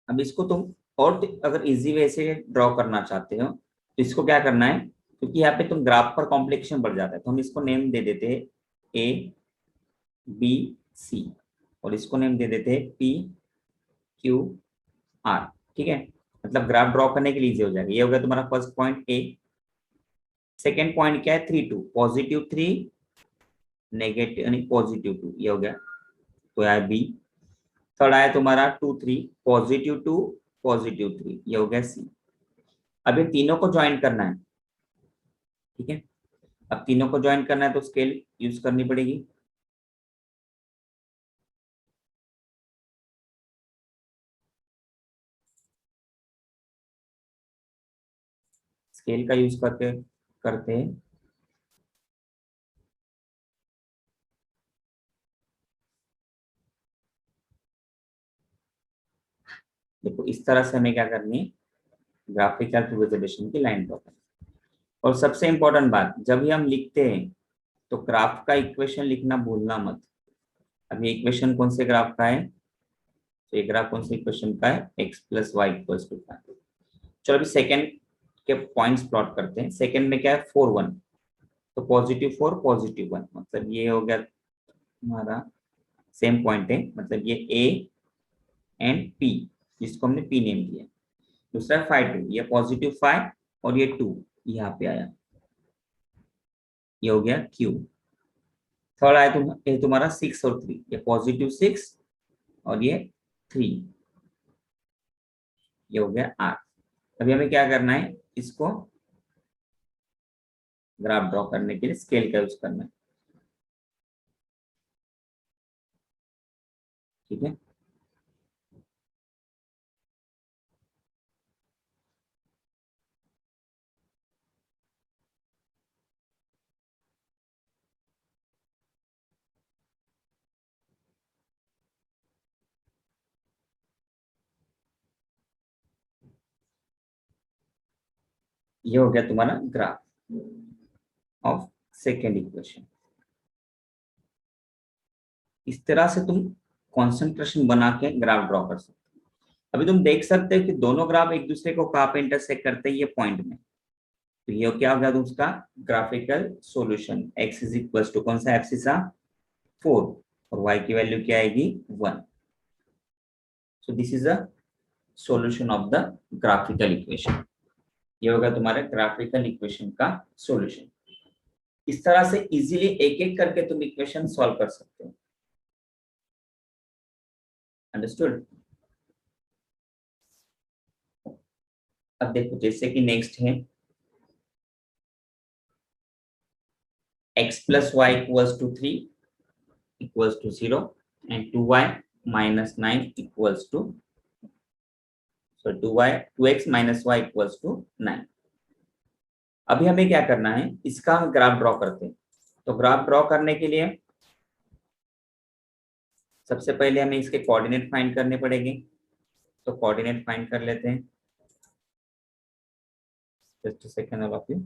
अब इसको तुम और अगर इजी वे से ड्रॉ करना चाहते हो तो इसको क्या करना है, क्योंकि यहाँ पे तुम ग्राफ पर कॉम्प्लिकेशन बढ़ जाता है, तो हम इसको नेम दे देते हैं ए बी सी, और इसको नेम दे देते हैं पी क्यू आर। ठीक है, मतलब ग्राफ ड्रॉ करने के लिए इजी हो जाएगा। ये हो गया तुम्हारा first point A. Second point क्या है, 3 2, पॉजिटिव 3 नेगेटिव यानी पॉजिटिव 2, ये हो गया, तो आया बी। थर्ड आया तुम्हारा 2 3, पॉजिटिव 2 पॉजिटिव 3, ये हो गया सी। अब ये तीनों को ज्वाइन करना है। ठीक है, अब तीनों को ज्वाइन करना है तो स्केल यूज करनी पड़ेगी। स्केल का यूज करके करते हैं। देखो इस तरह से हमें क्या करनी है, ग्राफिकल रिप्रेजेंटेशन की लाइन ड्रॉ करनी है। और सबसे इंपॉर्टेंट बात, जब भी हम लिखते हैं तो ग्राफ का इक्वेशन लिखना भूलना मत। अब ये इक्वेशन कौन से ग्राफ का है, तो ये ग्राफ कौन से इक्वेशन का है, x plus y equals to 5। चलो अभी सेकेंड के पॉइंट्स प्लॉट करते हैं। सेकेंड में क्या है, 4 1, तो पॉजिटिव 4 पॉजिटिव 1, मतलब ये हो गया हमारा सेम पॉइंट है, मतलब ये ए एंड पी, जिसको हमने पी नेम दिया। दूसरा 5 2, ये पॉजिटिव 5 और ये 2 यहाँ पे आया, ये हो गया क्यू। थर्ड आया ये तुम्हारा 6 और 3, ये पॉजिटिव 6 और ये 3, ये हो गया आर। अभी हमें क्या करना है, इसको ग्राफ ड्रॉ करने के लिए स्केल का यूज करना है। ठीक है, ये हो गया तुम्हारा ग्राफ ऑफ सेकेंड इक्वेशन। इस तरह से तुम कंसंट्रेशन बना के ग्राफ ड्रॉ कर सकते हो। अभी तुम देख सकते हो कि दोनों ग्राफ एक दूसरे को कहाँ पे इंटरसेक्ट करते हैं, ये पॉइंट में। तो ये क्या हो गया उसका graphical solution, x is equal to कौन सा एब्सिसा 4 और y की वैल्यू क्या आएगी 1। सो this is a solution of the graphical equation. ये होगा तुम्हारे ग्राफिकल इक्वेशन का सॉल्यूशन। इस तरह से इजीली एक एक करके तुम इक्वेशन सॉल्व कर सकते हो। अंडरस्टूड। अब देखो जैसे कि नेक्स्ट है x plus y equals to 3 equals to 0 and 2y minus 9 equals to, so 2x minus y equals to 9। अभी हमें क्या करना है, इसका हम ग्राफ ड्रॉ करते हैं। तो ग्राफ ड्रॉ करने के लिए सबसे पहले हमें इसके कोऑर्डिनेट फाइंड करने पड़ेंगे। तो कोऑर्डिनेट फाइंड कर लेते हैं। Just a second all of you.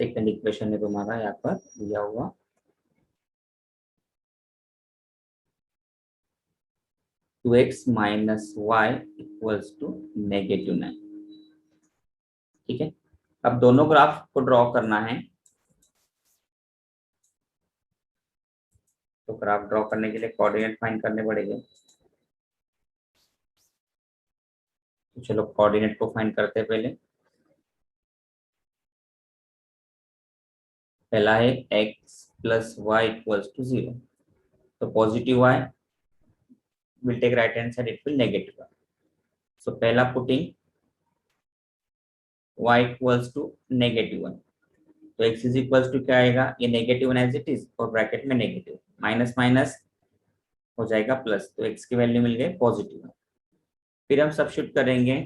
Second equation है तुम्हारा यहाँ पर दिया हुआ, two x minus y equals to -9। ठीक है, अब दोनों ग्राफ को ड्रॉ करना है। तो ग्राफ ड्रॉ करने के लिए कोऑर्डिनेट फाइंड करने पड़ेंगे। तो चलो कोऑर्डिनेट को फाइंड करते हैं पहले। पहला है x plus y equals to 0। तो positive y will take right hand side, it will negative y. So पहला पुटिंग y इक्वल्स टू -1, तो x इज इक्वल्स टू क्या आएगा, ये -1 एज इट इज और ब्रैकेट में नेगेटिव, माइनस माइनस हो जाएगा प्लस, तो x की वैल्यू मिल गई पॉजिटिव। फिर हम सब्स्टिट्यूट करेंगे,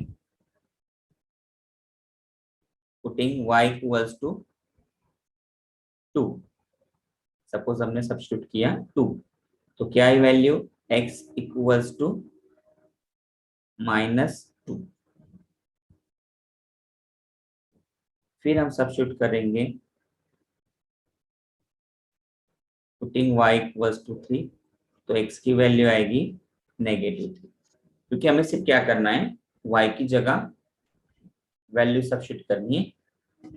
putting y equals to 2। Suppose हमने सब्स्टिट्यूट किया 2, तो क्या है वैल्यू, x इक्वल्स टू -2। फिर हम सब्स्टिट्यूट करेंगे, पुटिंग y इक्वल्स टू 3, तो x की वैल्यू आएगी -3, क्योंकि हमें सिर्फ क्या करना है, y की जगह वैल्यू सब्स्टिट्यूट करनी है।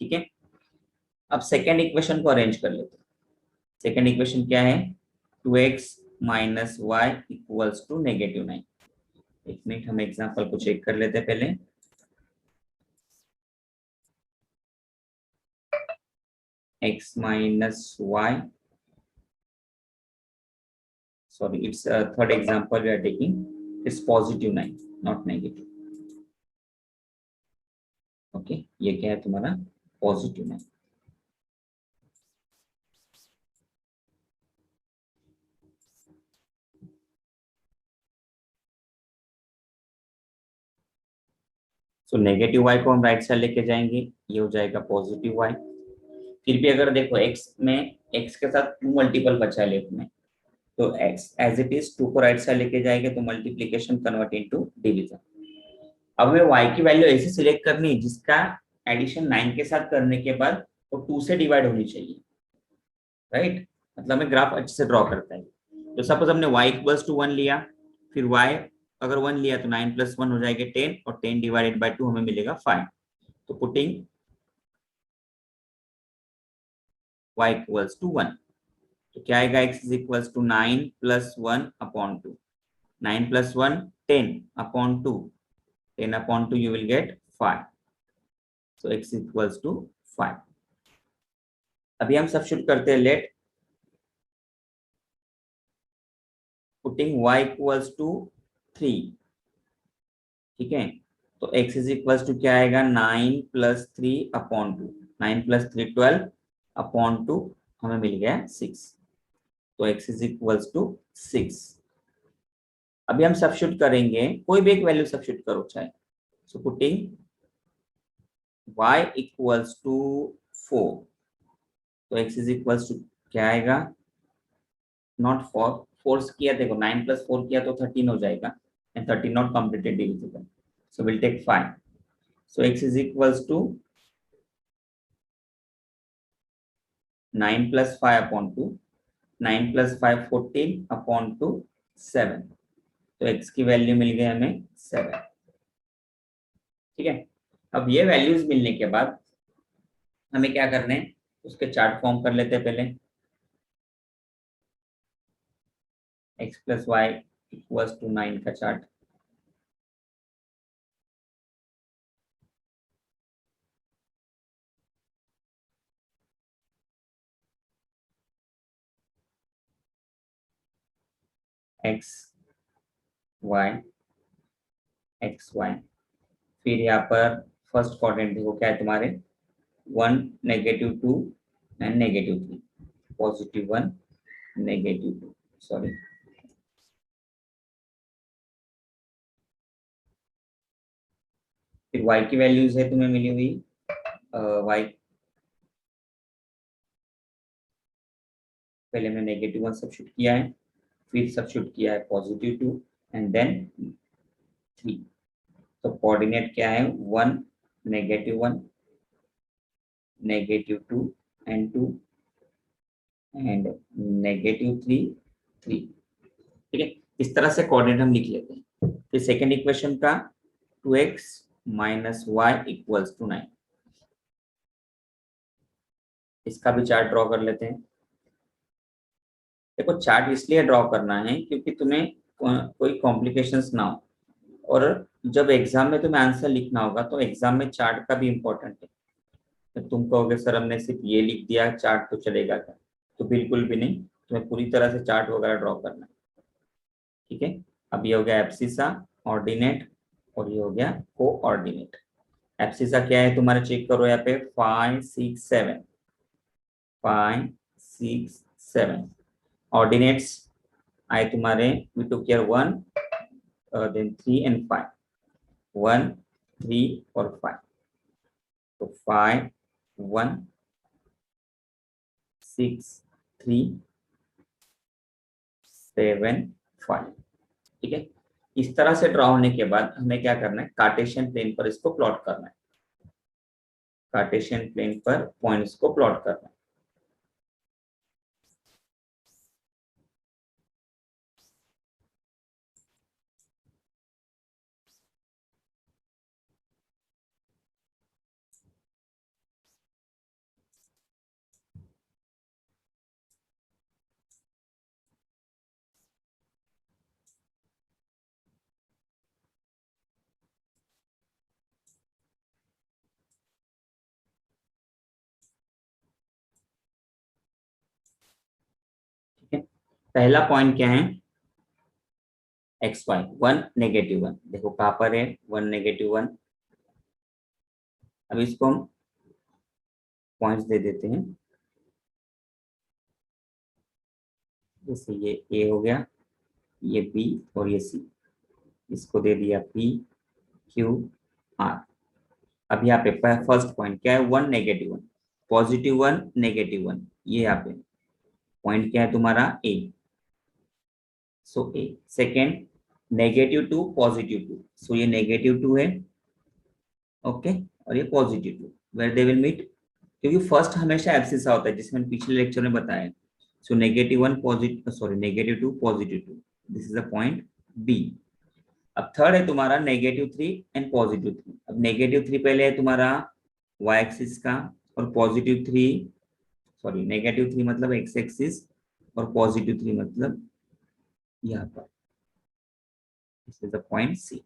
ठीक है, अब सेकेंड इक्वेशन को अरेंज कर लेते हैं। सेकेंड इक्वेशन क्या है, 2x minus y equals to -9। एक मिनट, हम एग्जांपल को चेक कर लेते हैं पहले। x minus y, sorry, it's a third example we are taking, it's +9 not negative. Okay, ये क्या है तुम्हारा, +9। सो नेगेटिव y को हम राइट साइड लेके जाएंगे, ये हो जाएगा पॉजिटिव y। फिर भी अगर देखो x में x के साथ 2 मल्टीपल बचा है लेफ्ट में, तो x एज इट इज 2 को राइट साइड लेके जाएंगे तो मल्टीप्लीकेशन कन्वर्ट इनटू डिवीजन। अब हमें y की वैल्यू ऐसे सिलेक्ट करनी है जिसका एडिशन 9 के साथ करने के बाद वो 2 से डिवाइड होनी चाहिए, राइट। मतलब हमें ग्राफ अच्छे से ड्रॉ करता है। तो सपोज हमने y इक्वल्स टू 1 लिया, फिर y अगर 1 लिया तो 9 + 1 हो जाएगा 10, और 10 डिवाइडेड बाय 2 हमें मिलेगा 5। तो पुटिंग y इक्वल्स टू 1, तो क्या आएगा, x is equals to 9 + 1 upon 2, 9 + 1 10 upon 2, 10 upon 2 you will get 5, so x equals to 5। अभी हम सब्स्टिट्यूट करते हैं, let putting y equals to 3। ठीक है, तो x इज इक्वल्स टू क्या आएगा, 9 + 3 अपॉन 2, 9 + 3 12 अपॉन 2 हमें मिल गया 6, तो x इज इक्वल्स टू 6। अभी हम सब्स्टिट्यूट करेंगे, कोई भी एक वैल्यू सब्स्टिट्यूट करो चाहे। So putting y equals to 4, तो x इज इक्वल्स टू क्या आएगा, नॉट 4, फोर्स किया देखो 9 + 4 किया तो 13 हो जाएगा, and 13 not completed divisible, so will take 5, so x is equals to 9 + 5 upon 2, 9 + 5 14 upon 2 7, तो x की वैल्यू मिल गई हमें 7। ठीक है, अब ये वैल्यूज मिलने के बाद हमें क्या करना है, उसके चार्ट फॉर्म कर लेते हैं पहले। x + y इक्वल्स टू 9 का chart, x y x y, फिर यहाँ पर फर्स्ट क्वाड्रेंट देखो क्या है तुम्हारे, 1 -2 एंड -3, +1 -2, सॉरी। फिर y की वैल्यूज है तुम्हें मिली हुई, y पहले हमने -1 सब्स्टिट्यूट किया है, फिर सब्स्टिट्यूट किया है +2 एंड देन 3। तो कोऑर्डिनेट क्या है, 1 -1 -2 and 2 एंड -3 3। ठीक है, इस तरह से कोऑर्डिनेट हम लिख लेते हैं। फिर सेकेंड इक्वेशन का 2x - y = 9, इसका भी चार्ट ड्रॉ कर लेते हैं। देखो चार्ट इसलिए ड्रॉ करना है क्योंकि तुम्हें कोई कॉम्प्लिकेशंस ना हो, और जब एग्जाम में तुम्हें आंसर लिखना होगा तो एग्जाम में चार्ट का भी इम्पोर्टेंट है। तो तुम कहोगे सर हमने सिर्फ ये लिख दिया, चार्ट तो चलेगा क्या? तो बिल्कुल भी नहीं, तुम्हें पूरी तरह से चार्ट वगैरह ड्रॉ करना है। ठीक है, अब ये हो गया एब्सिसा ऑर्डिनेट और ये हो गया कोऑर्डिनेट। एब्सिसा क्या है तुम्हारा, चेक करो यहाँ पे 5 6 7 5 6 7। ऑर्डिनेट्स आए तुम्हारे, we took care 1 then 3 and 5, 1 3 और 5, तो 5 1 6 3 7 5। ठीक है, इस तरह से ड्रॉ होने के बाद हमें क्या करना है, कार्टेशियन प्लेन पर इसको प्लॉट करना है। कार्टेशियन प्लेन पर पॉइंट्स को प्लॉट करना है। ठीक है, पहला पॉइंट क्या है, एक्स वाई 1 -1। देखो कहां पर है 1 -1। अब इसको हम पॉइंट्स दे देते हैं, जैसे ये ए हो गया, ये बी और ये सी, इसको दे दिया पी क्यू आर। अब यहाँ पे फर्स्ट पॉइंट क्या है 1 -1, +1 -1, ये यहाँ पे पॉइंट क्या है तुम्हारा ए, सो ए। सेकेंड -2 +2, सो ये -2 है, ओके, और ये +2, वेयर दे विल मीट, क्योंकि फर्स्ट हमेशा एब्सिसा होता है जिसमें पिछले लेक्चर में बताया। So -1 positive, sorry -2 +2, this is the point B. अब थर्ड है तुम्हारा -3 एंड +3। अब -3 पहले है तुम्हारा y एक्सिस का, और +3, सॉरी -3 मतलब x एक्सिस, और +3 मतलब यहाँ पर, this is the point C.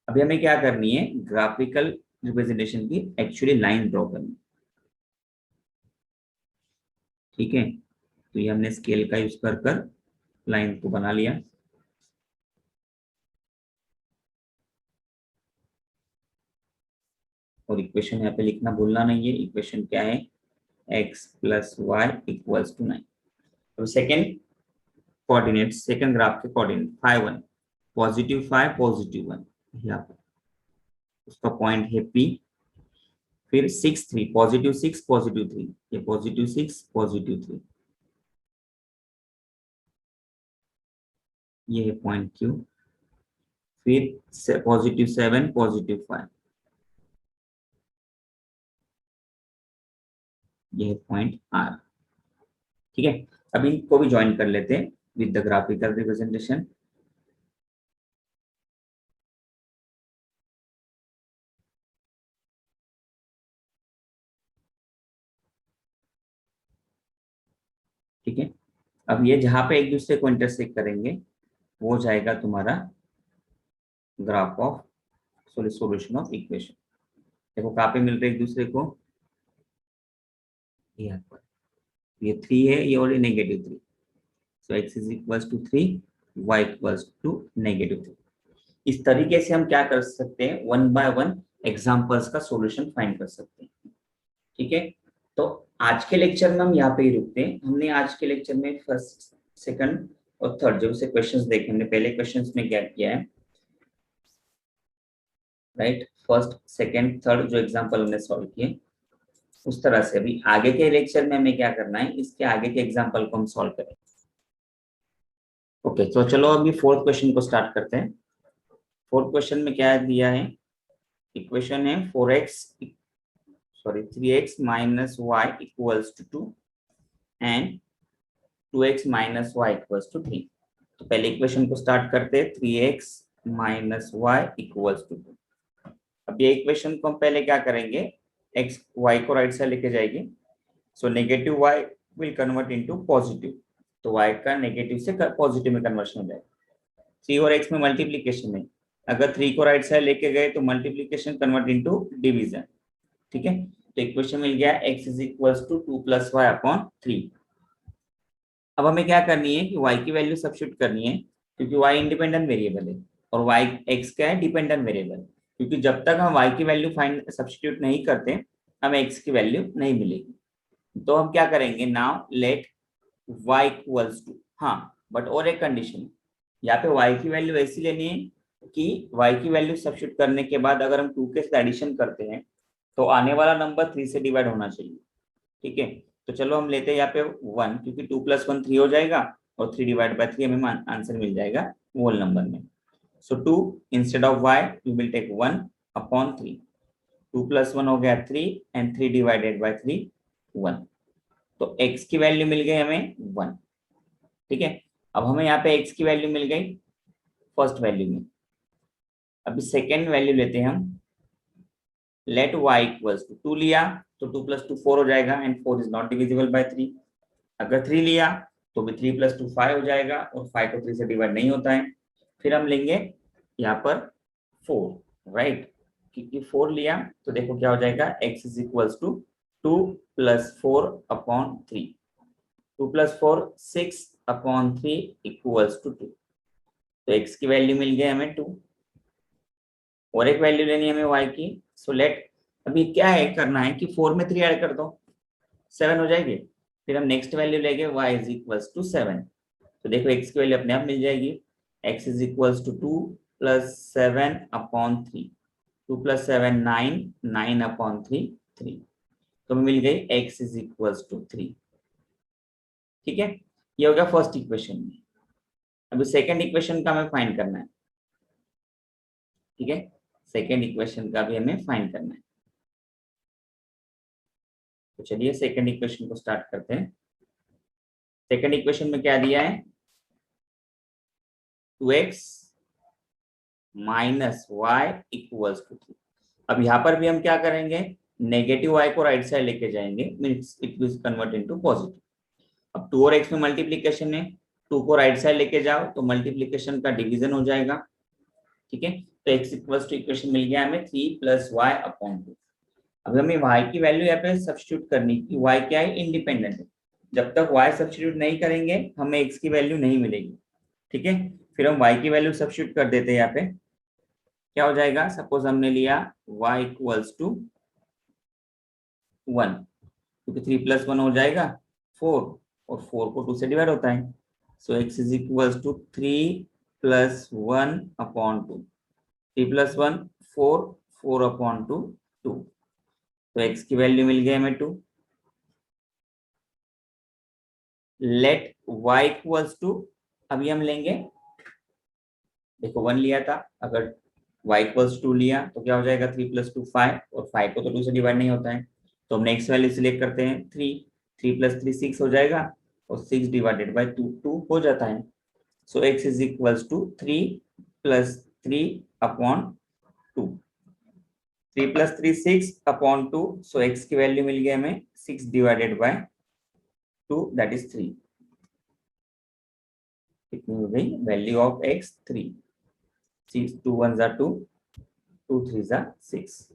अभी हमें क्या करनी है, ग्राफिकल रिप्रेजेंटेशन की एक्चुअली लाइन ड्रॉ करनी। ठीक है, तो ये हमने स्केल का यूज कर कर लाइन को बना लिया। और इक्वेशन यहाँ पे लिखना भूलना नहीं है, इक्वेशन क्या है, x + y = 9। अब सेकेंड कोऑर्डिनेट, सेकेंड ग्राफ के कोऑर्डिनेट 5 1, +5 +1, यहाँ पर उसका पॉइंट है P। फिर 6 3, +6 +3, ये +6 +3, ये है पॉइंट Q। फिर +7 +5, ये है पॉइंट R। ठीक है, अभी इनको भी ज्वाइन कर लेते हैं विद द ग्राफिकल रिप्रेजेंटेशन। ठीक है, अब ये जहां पे एक दूसरे को इंटरसेक्ट करेंगे वो हो जाएगा तुम्हारा graph of solution of equation. देखो कहाँ पे मिल रहे एक दूसरे को, यहाँ पर, ये 3 है, ये और -3, सो x = 3, y = -3। इस तरीके से हम क्या कर सकते हैं, 1 बाय 1 एग्जाम्पल्स का सॉल्यूशन फाइंड कर सकते हैं। ठीक है, तो आज के लेक्चर में हम यहाँ पे ही रुकते हैं। हमने आज के लेक्चर में फर्स्ट सेकंड और थर्ड जो से क्वेश्चंस देखे, हमने पहले क्वेश्चंस में क्या किया है, राइट, फर्स्ट सेकंड थर्ड जो एग्जांपल हमने सॉल्व किए, उस तरह से अभी आगे के लेक्चर में हमें क्या करना है, इसके आगे के एग्जांपल को हम सॉल्व करें। ओके, तो चलो अभी फोर्थ क्वेश्चन को स्टार्ट करते हैं। फोर्थ क्वेश्चन में क्या दिया है, इक्वेशन है 4x sorry 3x minus y equals to 2 and 2x minus y equals to 3। तो पहले इक्वेशन को स्टार्ट करते हैं, 3x minus y equals to 2। अब ये इक्वेशन को हम पहले क्या करेंगे, x y को राइट साइड लेके जाएंगे, so negative y will convert into positive, तो y का नेगेटिव से पॉजिटिव में कन्वर्शन हो जाएगा। 3 और x में मल्टीप्लीकेशन है, अगर 3 को राइट साइड लेके गए तो मल्टीप्लीकेशन कन्वर्ट इनटू डिवीजन, ठीक है। तो इक्वेशन मिल गया x is equals to 2 plus y upon 3। अब हमें क्या करनी है कि y की वैल्यू सब्स्टिट्यूट करनी है, क्योंकि y इंडिपेंडेंट वेरिएबल है और y x क्या है, डिपेंडेंट वेरिएबल, क्योंकि जब तक हम y की वैल्यू फाइंड सब्स्टिट्यूट नहीं करते हमें x की वैल्यू नहीं मिलेगी। तो हम क्या करेंगे, now let y equals to, हाँ बट और एक कंडीशन, यहाँ पे y की वैल्यू ऐसी लेनी है कि y की वैल्यू सब्स्टिट्यूट करने के बाद अगर हम 2 के साथ एडिशन करते हैं तो आने वाला नंबर 3 से डिवाइड होना चाहिए, ठीक है। तो चलो हम लेते हैं यहाँ पे 1, क्योंकि 2 + 1 3 हो जाएगा और 3 डिवाइड बाय 3 हमें आंसर मिल जाएगा होल नंबर में। So 2 instead of y we will take 1 upon 3, 2 + 1 हो गया 3 एंड 3 डिवाइडेड बाय 3 1। तो x की वैल्यू मिल गई हमें 1, ठीक है। अब हमें यहाँ पे x की वैल्यू मिल गई फर्स्ट वैल्यू में। अभी सेकेंड वैल्यू लेते हैं हम, लेट y इक्वल्स टू 2 लिया तो 2 + 2 4 हो जाएगा and 4 is not divisible by 3। अगर 3 लिया तो भी 3 + 2 5 हो जाएगा और 5 को 3 से डिवाइड नहीं होता है। फिर हम लेंगे यहाँ पर 4, राइट, क्योंकि 4 लिया तो देखो क्या हो जाएगा, x is equals to 2 + 4 upon 3, 2 + 4 6 upon 3 equals to 2। तो x की वैल्यू मिल गई हमें 2, और एक वैल्यू लेनी है हमें y की। सो लेट, अभी क्या है करना है कि 4 में 3 ऐड कर दो, 7 हो जाएगी। फिर हम नेक्स्ट वैल्यू लेंगे y इज इक्वल्स टू 7, तो देखो x की वैल्यू अपने आप मिल जाएगी, x is equals to 2 + 7 upon 3, 2 + 7 9, 9 upon 3 3, तो मिल गई x इज इक्वल्स टू 3, ठीक है। ये हो गया फर्स्ट इक्वेशन में। अभी सेकेंड इक्वेशन का हमें फाइंड करना है, ठीक है, सेकेंड इक्वेशन का भी हमें फाइंड करना है। तो चलिए सेकेंड इक्वेशन को स्टार्ट करते हैं। सेकेंड इक्वेशन में क्या दिया है, 2x minus y equals to 3। अब यहाँ पर भी हम क्या करेंगे, नेगेटिव y को राइट साइड लेके जाएंगे, means it will convert into positive. अब 2 और x में मल्टीप्लीकेशन है, 2 को राइट साइड लेके जाओ तो मल्टीप्लीकेशन का डिवीजन हो जाएगा, ठीक है। तो x इक्वल्स टू इक्वेशन मिल गया हमें 3 + y अपॉन 2। अब हमें y की वैल्यू यहाँ पे सब्स्टिट्यूट करनी कि y क्या है, इंडिपेंडेंट है। जब तक y सब्स्टिट्यूट नहीं करेंगे हमें x की वैल्यू नहीं मिलेगी, ठीक है। फिर हम y की वैल्यू सब्स्टिट्यूट कर देते हैं, यहाँ पे क्या हो जाएगा, सपोज हमने लिया y इक्वल्स टू 1, क्योंकि 3 + 1 हो जाएगा 4 और 4 को 2 से डिवाइड होता है। So x is equals to 3 + 1 upon 2, 3 + 1 4, 4 upon 2 2, तो x की वैल्यू मिल गई हमें 2। लेट y इक्वल्स टू, अभी हम लेंगे, देखो 1 लिया था, अगर y इक्वल्स 2 लिया तो क्या हो जाएगा, 3 + 2 5, और 5 को तो 2 से डिवाइड नहीं होता है, तो हम नेक्स्ट वैल्यू सिलेक्ट करते हैं 3, 3 + 3 6 हो जाएगा और 6 डिवाइडेड बाय 2 2 हो जाता है। So x is equals to 3 + 3 upon 2, 3 + 3 6 upon 2, so x की वैल्यू मिल गई हमें 6 डिवाइडेड बाय 2 दैट इज 3। कितनी हो गई वैल्यू ऑफ x, 3, 6 2 1 = 2, 2 3 = 6।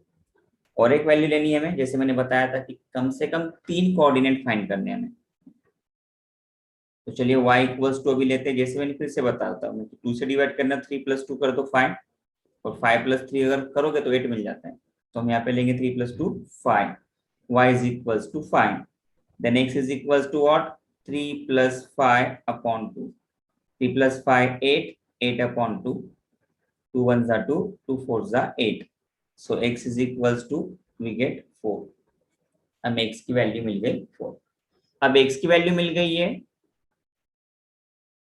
और एक वैल्यू लेनी है हमें, जैसे मैंने बताया था कि कम से कम 3 कोऑर्डिनेट फाइंड करने हैं हमें। तो चलिए y इक्वल्स टू अभी लेते हैं, जैसे मैंने फिर से बताया था, 2 से डिवाइड करना, 3 + 2 कर दो 5, और 5 + 3 अगर करोगे तो 8 मिल जाता है। तो हम यहाँ पे लेंगे 3 + 2 5, y is equals to 5, then x is equals to what, 3 + 5 upon 2, 3 + 5 8, 8 upon 2, 2 1 = 2, 2 4 = 8, so x is equals to we get 4। हमें x की वैल्यू मिल गई 4। अब x की वैल्यू मिल गई है,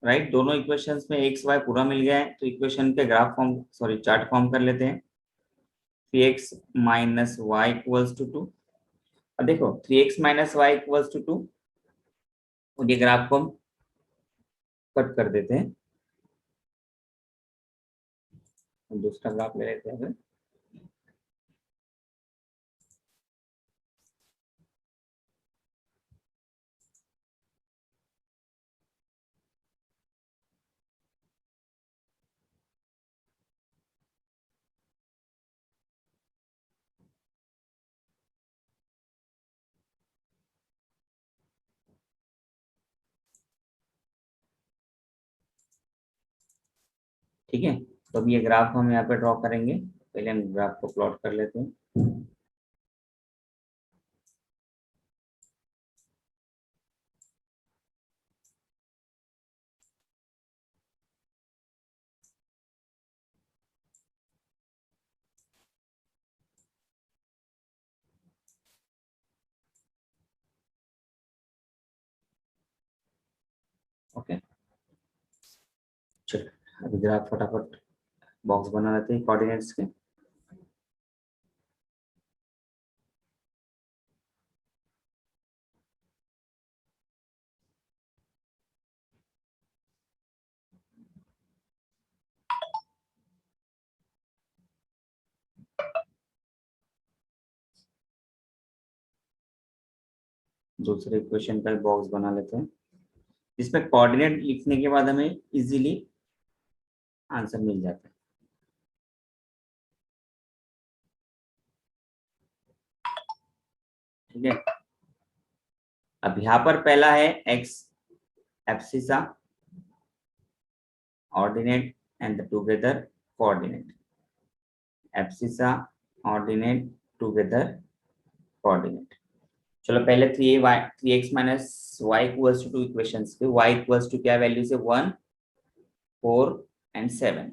राइट, दोनों इक्वेशंस में x y पूरा मिल गया है, तो इक्वेशन के graph form, sorry chart form कर लेते हैं। 3x minus y equals to 2, अब देखो 3x minus y equals to 2, और ये ग्राफ को हम कट कर देते हैं, दूसरा ग्राफ ले लेते हैं। ठीक है, तो अब ये ग्राफ हम यहाँ पे ड्रॉ करेंगे। पहले हम ग्राफ को प्लॉट कर लेते हैं। ओके, चलो अभी ग्राफ फटाफट बॉक्स बना लेते हैं कोऑर्डिनेट्स के। दूसरे इक्वेशन का बॉक्स बना लेते हैं, जिसमें कोऑर्डिनेट लिखने के बाद हमें इजीली आंसर मिल जाता है। ठीक है, अब यहाँ पर पहला है x abscissa ordinate and the together coordinate, abscissa ordinate together coordinate. चलो पहले 3x minus y equals to 2 equations के y इक्वल्स टू क्या वैल्यू से 1 4 एंड 7।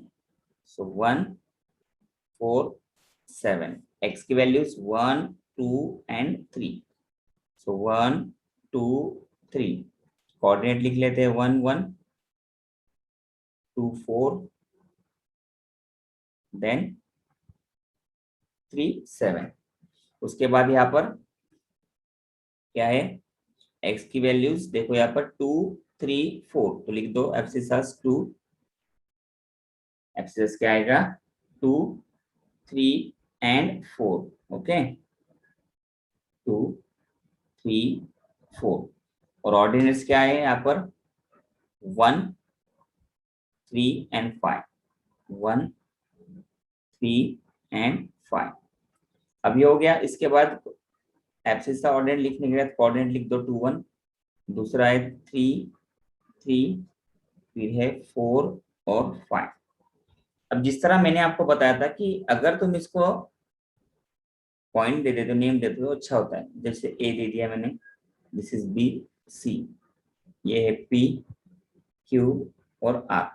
सो 1 4 7, x की वैल्यूज 1 2 एंड 3। सो 1 2 3, कोऑर्डिनेट लिख लेते हैं 1 1 2 4 देन 3 7। उसके बाद यहाँ पर क्या है, x की वैल्यूज देखो यहाँ पर 2 3 4, तो लिख दो एब्सिसस 2, एब्सिसस क्या आएगा 2 3 एंड 4। ओके 2 3 4, और ऑर्डिनेट्स क्या है यहाँ पर 1 3 एंड 5, 1 3 एंड 5। अब ये हो गया। इसके बाद एब्सिस का ऑर्डिनेट लिखने के बाद कोऑर्डिनेट लिख दो 2 1, दूसरा है 3 3, फिर है 4 और 5। अब जिस तरह मैंने आपको बताया था कि अगर तुम इसको पॉइंट दे देते हो, नेम दे देते हो, अच्छा होता है। जैसे ए दे दिया मैंने, दिस इज बी सी, ये है पी क्यू और आर।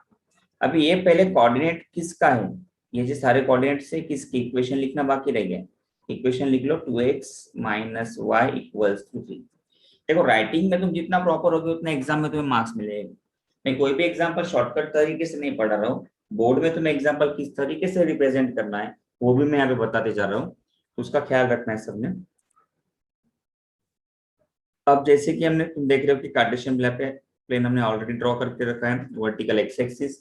अभी ये पहले कोऑर्डिनेट किसका है, ये जो सारे कोऑर्डिनेट से किसकी इक्वेशन लिखना बाकी रह गया। इक्वेशन लिख लो 2x minus y equals to 3। देखो राइटिंग में तुम जितना प्रॉपर होगे उतना एग्जाम में तुम्हें मार्क्स मिलेगा। मैं कोई भी एग्जाम्पल शॉर्टकट तरीके से नहीं पढ़ा रहा हूँ, बोर्ड में तुम्हें एग्जाम्पल किस तरीके से रिप्रेजेंट करना है वो भी मैं यहाँ पे बताते जा रहा हूँ, उसका ख्याल रखना है सबने। अब जैसे कि हमने, तुम देख रहे हो कि कार्टेशियन प्लेन हमने ऑलरेडी ड्रॉ करके रखा है। Vertical x axis,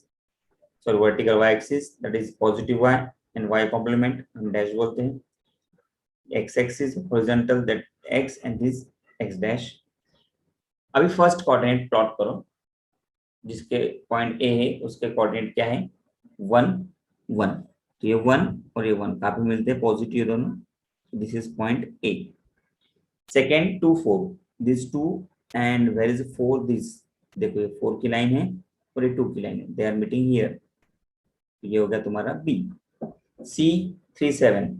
sorry vertical y axis, that is positive y and y complement हम डैश बोलते हैं। X axis horizontal, that x and this x dash. अभी फर्स्ट कोऑर्डिनेट प्लॉट करो, जिसके पॉइंट ए है उसके कोऑर्डिनेट क्या है 1 1, तो ये 1 और ये 1 काफी मिलते हैं पॉजिटिव दोनों, this is point A. Second 2 4, this 2 and where is 4, this देखो ये 4 की लाइन है और ये 2 की लाइन है, दे आर मीटिंग हियर, ये हो गया तुम्हारा बी। सी 3 7,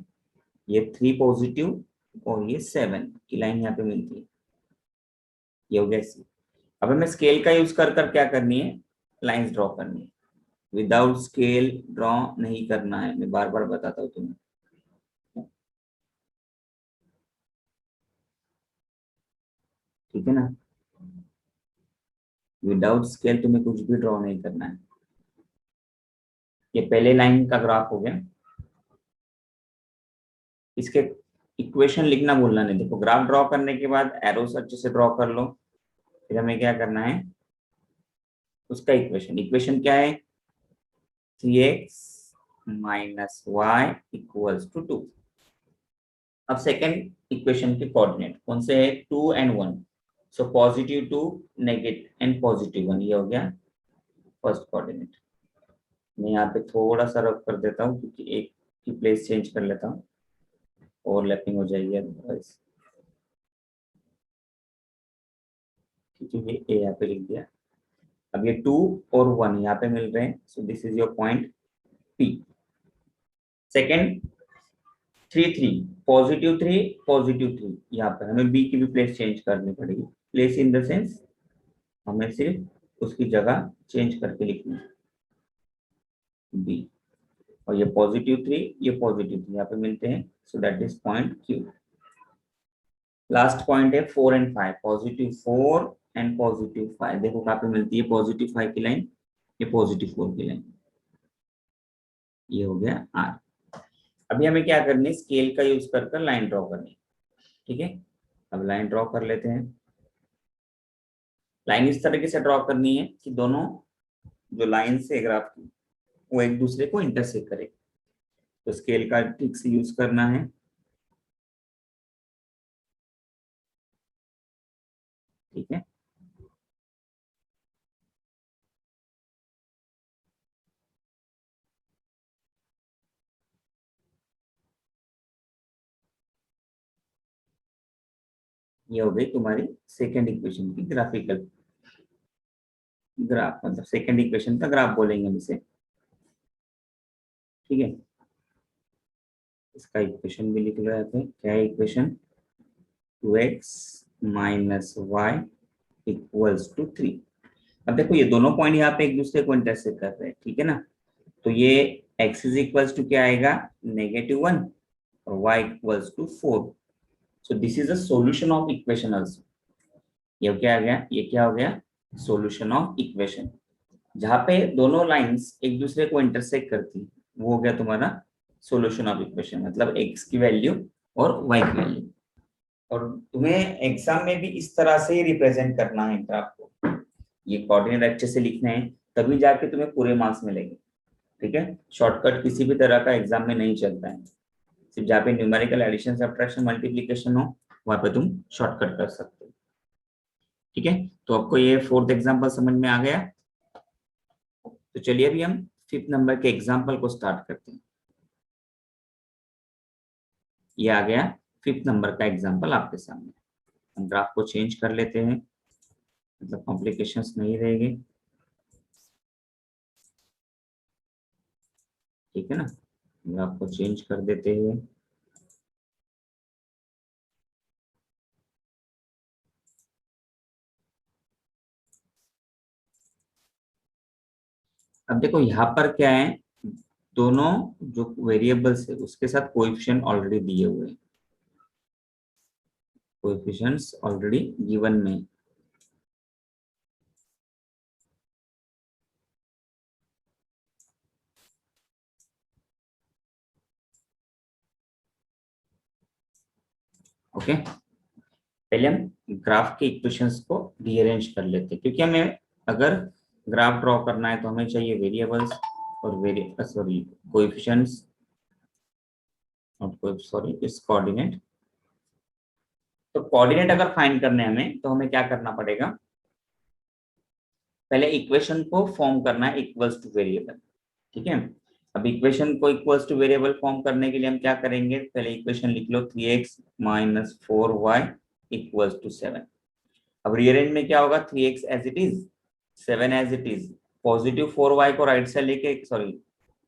ये 3 पॉजिटिव और ये 7 की लाइन यहाँ पे मिलती है, ये हो गया सी। अब हमें स्केल का यूज कर कर क्या करनी है, लाइंस ड्रॉ करनी है। विदाउट स्केल ड्रॉ नहीं करना है, मैं बार बार बताता हूँ तुम्हें। ठीक है ना, विदाउट स्केल तुम्हें कुछ भी ड्रॉ नहीं करना है। ये पहले लाइन का ग्राफ हो गया। इसके इक्वेशन लिखना भूलना नहीं। देखो ग्राफ ड्रॉ करने के बाद एरोस अच्छे से ड्रॉ कर लो, फिर हमें क्या करना है उसका इक्वेशन। इक्वेशन क्या है 3x minus y equals to 2। अब सेकेंड इक्वेशन के कोऑर्डिनेट कौन से है 2 and 1, so positive 2 negative and positive 1, ये हो गया फर्स्ट कोऑर्डिनेट। मैं यहाँ पे थोड़ा सा रफ कर देता हूँ क्योंकि एक की प्लेस चेंज कर लेता हूँ, ओवरलैपिंग हो जाएगी अदरवाइज, क्योंकि ये यहाँ पे लिख दिया। अब ये 2 और 1 यहाँ पे मिल रहे हैं, सो this is your point P। Second 3 3 positive 3 positive 3, यहाँ पर हमें B की भी प्लेस चेंज करनी पड़ेगी। प्लेस इन द सेंस हमें सिर्फ उसकी जगह चेंज करके लिखनी है B। और ये पॉजिटिव 3 ये पॉजिटिव 3 यहाँ पे मिलते हैं, so that is point Q। Last point है 4 and 5, पॉजिटिव 4 एंड पॉजिटिव 5। देखो कहाँ पे मिलती है पॉजिटिव 5 की लाइन, ये पॉजिटिव 4 की लाइन, ये हो गया R। अभी हमें क्या करनी है स्केल का यूज कर लाइन ड्रॉ करनी है, ठीक है। अब लाइन ड्रॉ कर लेते हैं। लाइन इस तरीके से ड्रॉ करनी है कि दोनों जो लाइन से ग्राफ की वो एक दूसरे को इंटरसेक्ट करे, तो स्केल का ठीक से यूज करना है, ठीक है। ये हो गई तुम्हारी सेकेंड इक्वेशन की ग्राफिकल ग्राफ, मतलब सेकेंड इक्वेशन का ग्राफ बोलेंगे हम इसे, ठीक है। इसका इक्वेशन भी लिख लो यहाँ पे, क्या है equation 2x minus y equals to 3। अब देखो ये दोनों पॉइंट यहाँ पे एक दूसरे को इंटरसेक्ट कर रहे हैं, ठीक है ना। तो ये x इज इक्वल्स टू क्या आएगा -1 और y equals to 4। So this is a solution of equation also. ये क्या आ गया, ये क्या हो गया सॉल्यूशन ऑफ इक्वेशन। जहां पे दोनों लाइंस एक दूसरे को इंटरसेक्ट करती है वो हो गया तुम्हारा सॉल्यूशन ऑफ इक्वेशन, मतलब x की वैल्यू और y की वैल्यू। और तुम्हें एग्जाम में भी इस तरह से ही रिप्रेजेंट करना है ग्राफ को, ये कोऑर्डिनेट अच्छे से लिखने हैं, तभी जाके तुम्हें पूरे मार्क्स मिलेंगे, ठीक है। शॉर्टकट किसी भी तरह का एग्जाम में नहीं चलता है, सिर्फ जहाँ पे न्यूमेरिकल एडिशन सब्ट्रैक्शन मल्टीप्लिकेशन हो वहां पे तुम शॉर्टकट कर सकते हो, ठीक है। तो आपको ये फोर्थ एग्जाम्पल समझ में आ गया। तो चलिए अभी हम फिफ्थ नंबर के एग्जाम्पल को स्टार्ट करते हैं। ये आ गया फिफ्थ नंबर का एग्जाम्पल आपके सामने। हम ग्राफ को चेंज कर लेते हैं, मतलब कॉम्प्लिकेशंस नहीं रहेगी, ठीक है ना। ग्राफ को चेंज कर देते हैं। अब देखो यहाँ पर क्या है, दोनों जो वेरिएबल्स है उसके साथ कोएफिशिएंट ऑलरेडी दिए हुए हैं, कोएफिशिएंट्स ऑलरेडी गिवन में। ओके, पहले हम ग्राफ के इक्वेशंस को रीअरेंज कर लेते हैं, क्योंकि हमें अगर ग्राफ ड्रॉ करना है तो हमें चाहिए वेरिएबल्स और सॉरी कोएफिशिएंट्स और सॉरी इस कोऑर्डिनेट। तो कोऑर्डिनेट अगर फाइंड करने हमें तो हमें क्या करना पड़ेगा, पहले इक्वेशन को फॉर्म करना है इक्वल्स टू वेरिएबल, ठीक है। अब इक्वेशन को इक्वल्स टू वेरिएबल फॉर्म करने के लिए हम क्या करेंगे, पहले इक्वेशन लिख लो 3x minus 4y equals to 7। अब रीअरेंज में क्या होगा 3x as it is 7 as it is, positive 4y को राइट साइड लेके सॉरी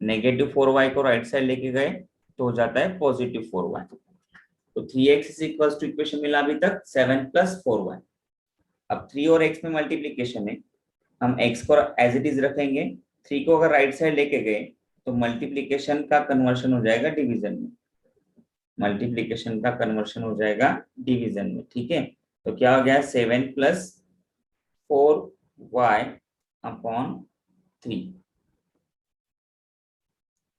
नेगेटिव 4y को राइट साइड लेके गए तो हो जाता है पॉजिटिव 4y। तो 3x is equals two equation मिला अभी तक 7 प्लस 4y। अब 3 और x में मल्टीप्लीकेशन है, हम x को एज इट इज रखेंगे, 3 को अगर राइट साइड लेके गए तो मल्टीप्लीकेशन का कन्वर्शन हो जाएगा डिवीजन में, मल्टीप्लीकेशन का कन्वर्शन हो जाएगा डिवीजन में, ठीक है। तो क्या हो गया 7 plus 4y upon 3।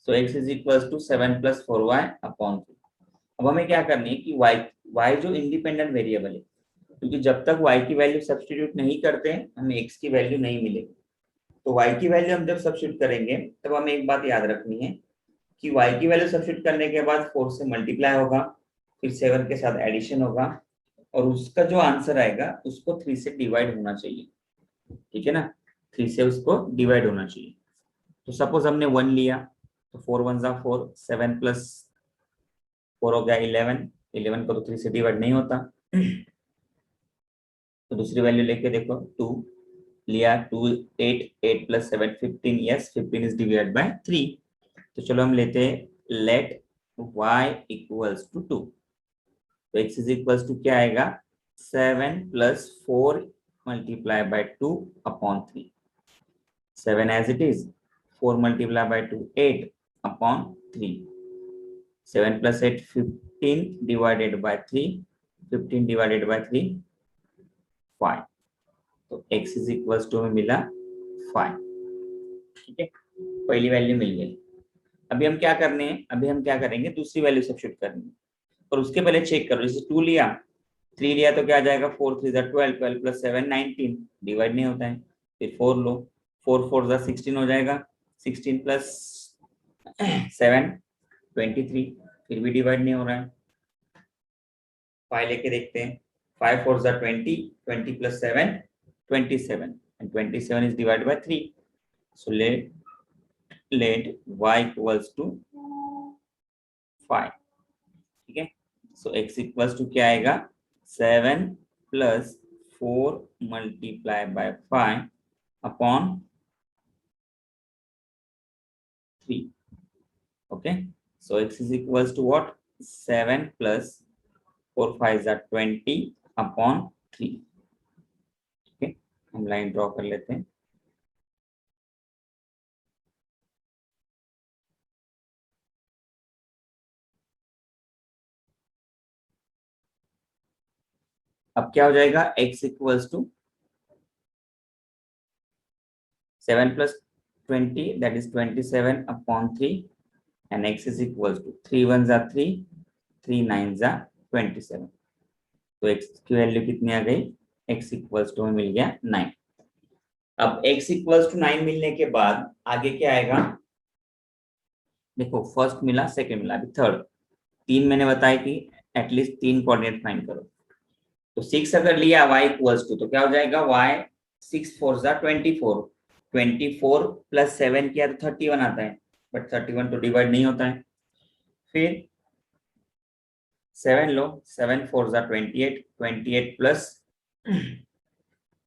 So x is equal to 7 plus 4y upon 3। अब हमें क्या करनी है कि y जो इंडिपेंडेंट वेरिएबल है, क्योंकि जब तक y की वैल्यू सब्स्टिट्यूट नहीं करते हमें x की वैल्यू नहीं मिलेगी। तो y की वैल्यू हम जब सब्स्टिट्यूट करेंगे तब हमें एक बात याद रखनी है कि y की वैल्यू सब्स्टिट्यूट करने के बाद 4 से मल्टीप्लाई होगा, फिर 7 के साथ एडिशन होगा, और उसका जो आंसर आएगा उसको 3 से डिवाइड होना चाहिए। ठीक है ना, 3 से उसको डिवाइड होना चाहिए। तो सपोज हमने 1 लिया, तो 4 1 जा 4, 7 प्लस 4 हो गया 11, 11 को तो 3 से डिवाइड नहीं होता। तो दूसरी वैल्यू लेके देखो, 2 लिया, 2 8, 8 plus 7 15, yes 15 is divided by 3। तो चलो हम लेते हैं लेट y इक्वल्स टू 2। तो x इज इक्वल्स टू क्या आएगा, 7 plus 4 multiply by 2 upon 3। 7 as it is, 4 multiply by 2 8 upon 3। 7 plus 8 15 divided by 3, 15 divided by 3 5। तो x इज इक्वल्स टू में मिला 5। ठीक है, पहली वैल्यू मिल गई। अभी हम क्या करने हैं, अभी हम क्या करेंगे, दूसरी वैल्यू सब्स्टिट्यूट करनी है। और उसके पहले चेक करो, जैसे 2 लिया, 3 लिया तो क्या आ जाएगा, 4 3 12, 12 प्लस 7 19, डिवाइड नहीं होता है। फिर 4 लो, 4 4 16 हो जाएगा, 16 प्लस 7 23, फिर भी डिवाइड नहीं हो रहा है। 5 लेके देखते हैं, 5 4 20, 20 plus 7 27, and 27 is divided by 3. So let y equals to 5. ठीक है, so x equals to क्या आएगा, 7 plus 4 multiply by 5 upon 3. Okay, so x is equals to what, 7 plus 4 5 are 20 upon 3. Okay, हम लाइन ड्रॉ कर लेते हैं। अब क्या हो जाएगा, x equals to 7 plus 20, that is 27 upon 3, and x is equals to 3 1s are 3, 3 9s are 27। तो x की वैल्यू कितनी आ गई, x इक्वल्स टू में मिल गया 9। अब x इक्वल्स टू 9 मिलने के बाद आगे क्या आएगा, देखो फर्स्ट मिला, सेकंड मिला, अभी थर्ड। 3 मैंने बताया कि एटलीस्ट 3 कोऑर्डिनेट फाइंड करो। तो 6 अगर लिया y इक्वल्स टू, तो क्या हो जाएगा, y 6 4 जा 24, 24 प्लस 7 किया तो 31 आता है, बट 31 तो डिवाइड नहीं होता है। फिर 7 लो, 7 4 जा 28, 28 प्लस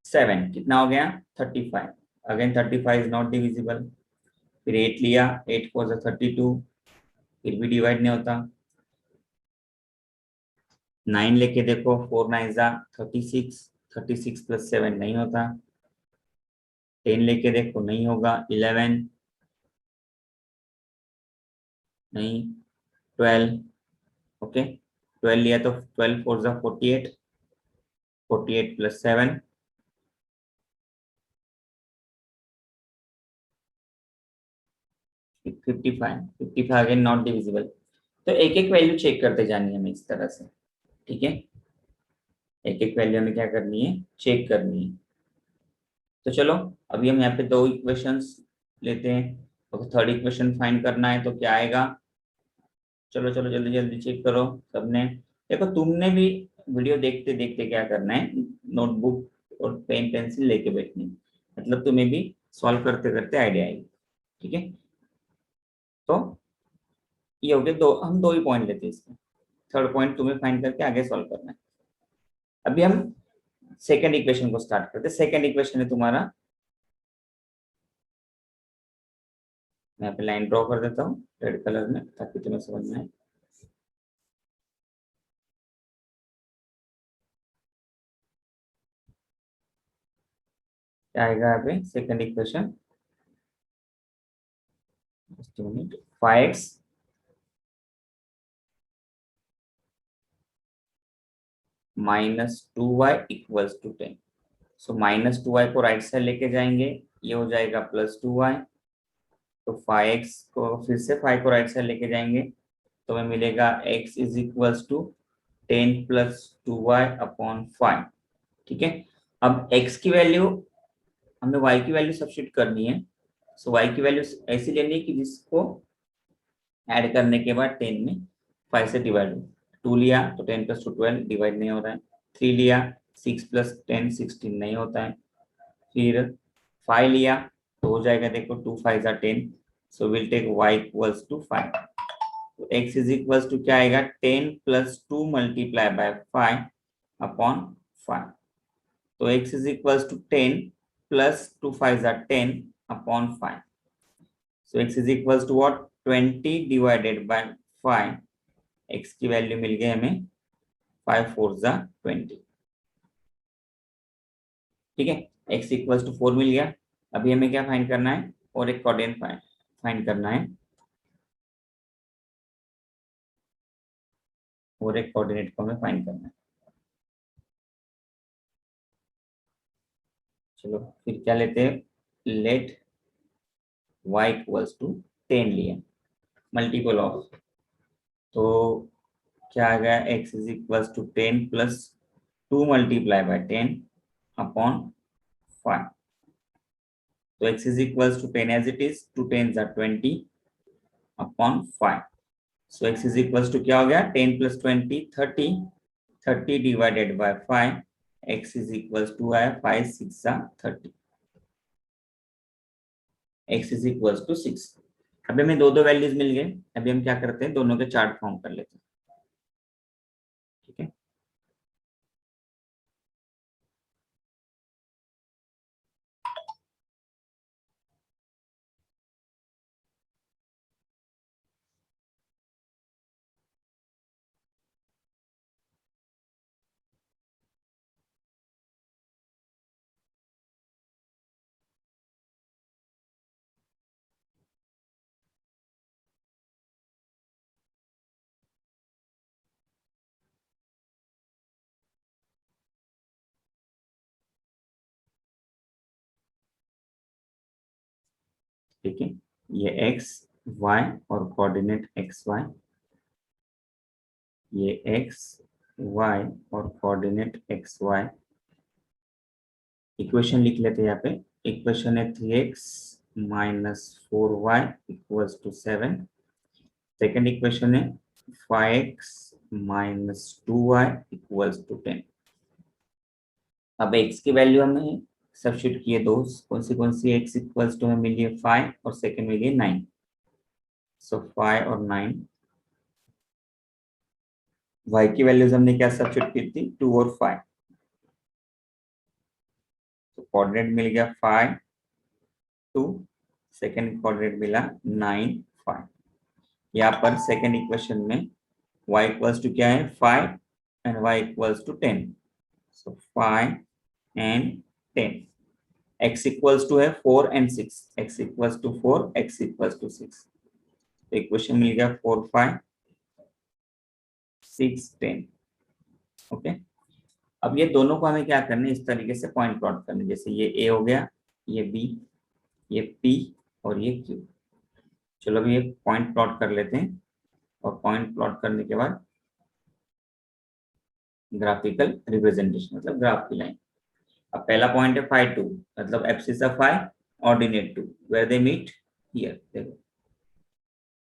7 कितना हो गया, 35। Again 35 is not divisible. फिर 8 लिया, 8 4 जा 32, फिर भी डिवाइड नहीं होता। 9 लेके देखो, 4 9 जा 36, 36 प्लस 7 नहीं होता। 10 लेके देखो, नहीं होगा। 11 नहीं, 12, ओके 12 लिया तो 12 4 जा 48, 48 प्लस 7 55, 55 अगेन नॉट डिविजिबल। तो एक एक वैल्यू चेक करते जानी है हमें इस तरह से। ठीक है, एक एक वैल्यू हमें क्या करनी है, चेक करनी है। तो चलो अभी हम यहाँ पे दो इक्वेशंस लेते हैं, तो थर्ड इक्वेशन फाइंड करना है, तो क्या आएगा, चलो चलो जल्दी जल्दी चेक करो सबने। देखो तुमने भी वीडियो देखते देखते क्या करना है, नोटबुक और पेन पेंसिल लेके बैठनी है, मतलब तुम्हें भी सॉल्व करते करते आइडिया आएगी। ठीक है, तो ये हो गया दो, हम दो ही पॉइंट लेते हैं इसमें, थर्ड पॉइंट तुम्हें फाइंड करके आगे सॉल्व करना है। अभी हम सेकेंड इक्वेशन को स्टार्ट करते हैं। सेकेंड इक्वेशन है तुम्हारा, मैं यहाँ पे लाइन ड्रॉ कर देता हूँ रेड कलर में ताकि तुम्हें समझ में आए। क्या आएगा यहाँ पे second equation, 5x minus 2y equals to 10। So minus 2y को राइट साइड लेके जाएंगे, ये हो जाएगा प्लस 2y। तो 5x को फिर से 5 को राइट साइड लेके जाएंगे, तो हमें मिलेगा x is equals to 10 plus 2y upon 5। ठीक है, अब x की वैल्यू हमें y की वैल्यू सब्स्टिट्यूट करनी है। सो y की वैल्यू ऐसी लेनी है कि जिसको ऐड करने के बाद 10 में 5 से डिवाइड हो। 2 लिया तो 10 प्लस 2 12 डिवाइड नहीं हो रहा है। 3 लिया 6 प्लस 10 16 नहीं होता है। फिर 5 लिया तो हो जाएगा, देखो 2 5 are 10, so will take y equals to 5। तो x इज इक्वल्स टू क्या आएगा, 10 प्लस 2 मल्टीप्लाई बाय 5 अपॉन 5। तो x is equals to 10 plus 2 5 are 10 upon 5। So x is equals to what, 20 divided by 5। x की value मिल गई हमें 5 4 जा 20। ठीक है, x इक्वल्स टू 4 मिल गया। अभी हमें क्या फाइंड करना है, और एक कोऑर्डिनेट फाइंड करना है, और एक कोऑर्डिनेट को हमें फाइंड करना है। चलो फिर क्या लेते हैं, लेट y इक्वल्स टू 10 लिए, मल्टीपल ऑफ, तो क्या आ गया, x is equals to 10 plus 2 multiply by 10 upon 5। तो x is equals to 10 as it is, 2 10s are 20 upon 5। So x is equals to क्या हो गया, 10 plus 20 30, 30 divided by 5, x is equals to आया 5 6 30, x is equals to 6। अभी हमें दो दो values मिल गए। अभी हम क्या करते हैं, दोनों के चार्ट फॉर्म कर लेते हैं। ठीक है, ठीक है, ये x y और कोऑर्डिनेट एक्स वाई, ये x y और कोऑर्डिनेट एक्स वाई। इक्वेशन लिख लेते हैं यहाँ पे। इक्वेशन है 3x minus 4y equals to 7। Second equation है 5x minus 2y equals to 10। अब x की वैल्यू हमें सब्स्टिट्यूट किए दो, कौन सी x इक्वल्स टू हमें मिली है 5 और सेकेंड मिली है 9। सो 5 और 9, y की वैल्यूज हमने क्या सब्स्टिट्यूट की थी, 2 और 5। तो कोऑर्डिनेट मिल गया 5 2, सेकेंड कोऑर्डिनेट मिला 9 5। यहाँ पर सेकेंड इक्वेशन में y इक्वल्स टू क्या है 5 and y equals to 10। So 5 and 10। x equals to है 4 and 6, x equals to 4, x equals to 6। तो इक्वेशन मिल गया 4 5 6 10। ओके, अब ये दोनों को हमें क्या करना है, इस तरीके से पॉइंट प्लॉट करना है। जैसे ये a हो गया, ये b, ये p और ये q। चलो अभी ये पॉइंट प्लॉट कर लेते हैं, और पॉइंट प्लॉट करने के बाद ग्राफिकल रिप्रेजेंटेशन मतलब ग्राफ की लाइन। अब पहला पॉइंट है 5 2, मतलब abscissa of 5 ordinate 2 where they meet here. देखो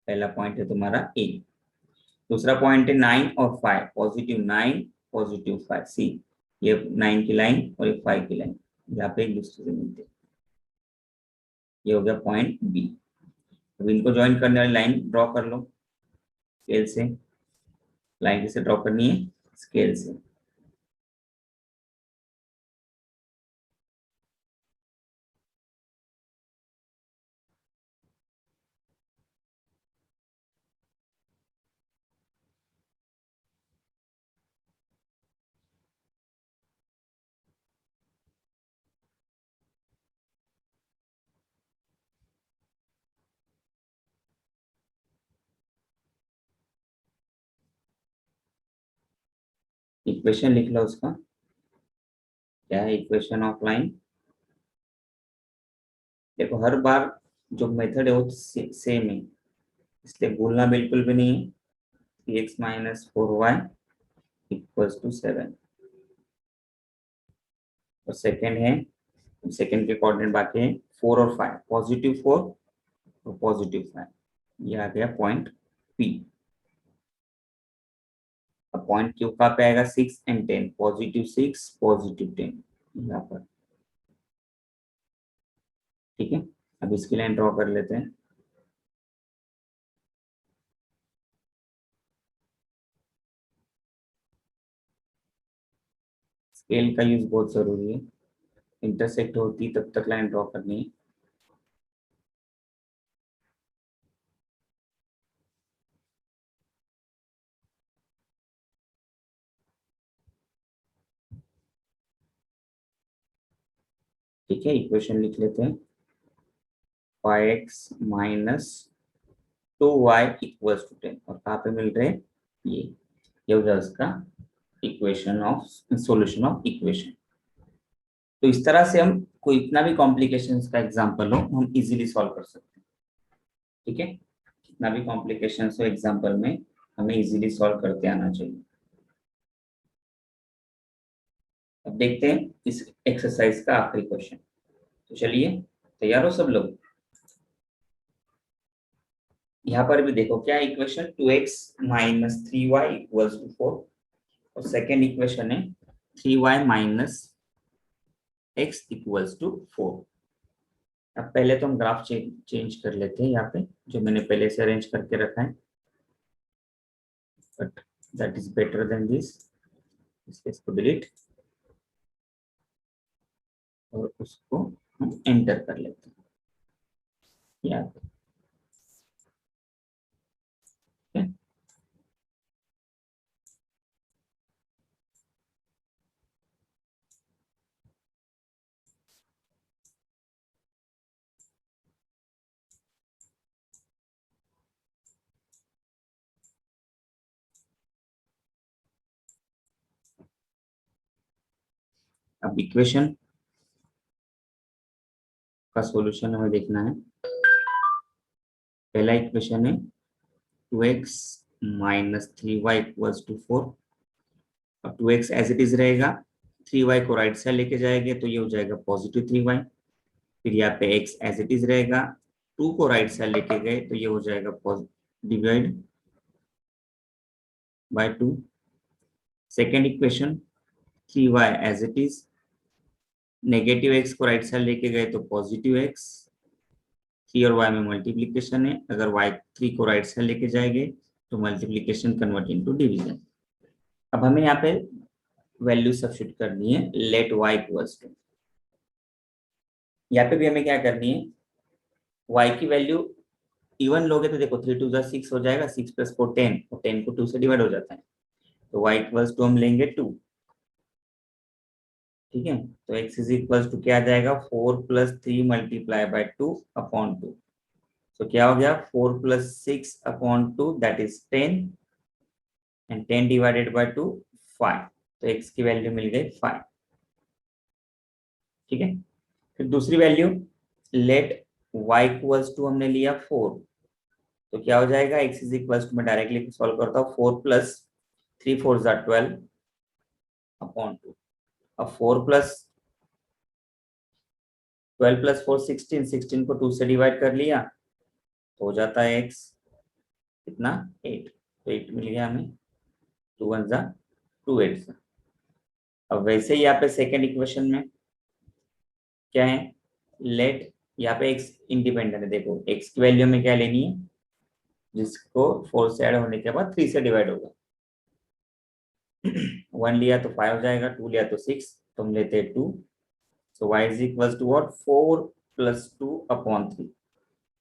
पहला पॉइंट है तुम्हारा ए। दूसरा पॉइंट है 9 और 5, पॉजिटिव 9 पॉजिटिव 5। सी, ये 9 की लाइन और ये 5 की लाइन यहाँ पे एक दूसरे से मिलते हैं। ये हो गया पॉइंट बी। अब इनको ज्वाइन करने वाली लाइन ड्रॉ कर लो स्केल से। लाइन किसे ड्रॉ करनी है, स्केल से। इक्वेशन लिख लो उसका, क्या है इक्वेशन ऑफ लाइन। देखो हर बार जो मेथड है वो सेम है, इसलिए भूलना बिल्कुल भी नहीं है। 3x minus 4y equals to 7। और सेकेंड है, सेकेंड के कोऑर्डिनेट बाकी है 4 और 5, पॉजिटिव 4 और पॉजिटिव 5। ये आ गया पॉइंट P। अब पॉइंट Q का पे आएगा 6 एंड 10, पॉजिटिव 6 पॉजिटिव 10 यहाँ पर। ठीक है, अब इसकी लाइन ड्रॉ कर लेते हैं। स्केल का यूज बहुत जरूरी है, इंटरसेक्ट होती तब तक लाइन ड्रॉ करनी है। ठीक है, इक्वेशन लिख लेते हैं। 5x minus 2y equals to 10, और कहाँ पे मिल रहे हैं ये हो जाएगा उसका equation of solution of equation. तो इस तरह से हम कोई इतना भी कॉम्प्लिकेशंस का एग्जांपल हो हम इजीली सॉल्व कर सकते हैं। ठीक है, कितना भी कॉम्प्लिकेशंस हो एग्जांपल में हमें इजीली सॉल्व करते आना चाहिए। अब देखते हैं इस एक्सरसाइज का आखिरी क्वेश्चन। तो चलिए, तैयार हो सब लोग? यहाँ पर भी देखो क्या equation, 2x minus 3y equals to 4, और सेकेंड इक्वेशन है 3y minus x equals to 4। अब पहले तो हम ग्राफ चेंज कर लेते हैं यहाँ पे, जो मैंने पहले से अरेंज करके रखा है, but that is better than this. इसको डिलीट और उसको हम एंटर कर लेते हैं यहाँ पे। अब इक्वेशन का सॉल्यूशन हमें देखना है। पहला इक्वेशन है 2x minus 3y equals to 4। अब 2x एज इट इज रहेगा, 3y को राइट साइड लेके जाएंगे तो ये हो जाएगा पॉजिटिव 3y। फिर यहाँ पे x एज इट इज रहेगा, 2 को राइट साइड लेके गए तो ये हो जाएगा divide by 2। Second equation 3y as it is, negative x को राइट साइड लेके गए तो पॉजिटिव x, 3 और y में मल्टीप्लीकेशन है, अगर y 3 को राइट साइड लेके जाएंगे तो मल्टीप्लीकेशन कन्वर्ट इनटू डिवीजन। अब हमें यहाँ पे वैल्यू सब्स्टिट्यूट करनी है, लेट y इक्वल्स टू, यहाँ पे भी हमें क्या करनी है, y की वैल्यू इवन लोगे तो देखो 3 2 6 हो जाएगा, 6 प्लस 4 10, और 10 को 2 से डिवाइड हो जाता है, तो y इक्वल्स टू हम लेंगे 2। ठीक है, तो x इज इक्वल्स टू क्या आ जाएगा, 4 प्लस 3 मल्टीप्लाई बाय 2 अपॉन 2। तो क्या हो गया, 4 plus 6 upon 2 that is 10, and 10 divided by 2 5। तो x की वैल्यू मिल गई 5। ठीक है, फिर दूसरी value let y equals to हमने लिया 4, तो क्या हो जाएगा, x इज इक्वल्स टू, मैं डायरेक्टली सॉल्व करता हूँ, 4 प्लस 3 4 जार 12 अपॉन 2। अब 4 प्लस 12 प्लस 4 16, 16 को 2 से डिवाइड कर लिया तो हो जाता है x कितना 8, तो 8 मिल गया हमें, 2 1 जा 2 8 जा। अब वैसे ही यहाँ पे सेकेंड इक्वेशन में क्या है, लेट यहाँ पे x इंडिपेंडेंट है, देखो x की वैल्यू में क्या लेनी है, जिसको 4 से ऐड होने के बाद 3 से डिवाइड होगा। 1 लिया तो 5 हो जाएगा, 2 लिया तो 6, तो हम लेते हैं 2। So y is equal to what, 4 plus 2 upon 3,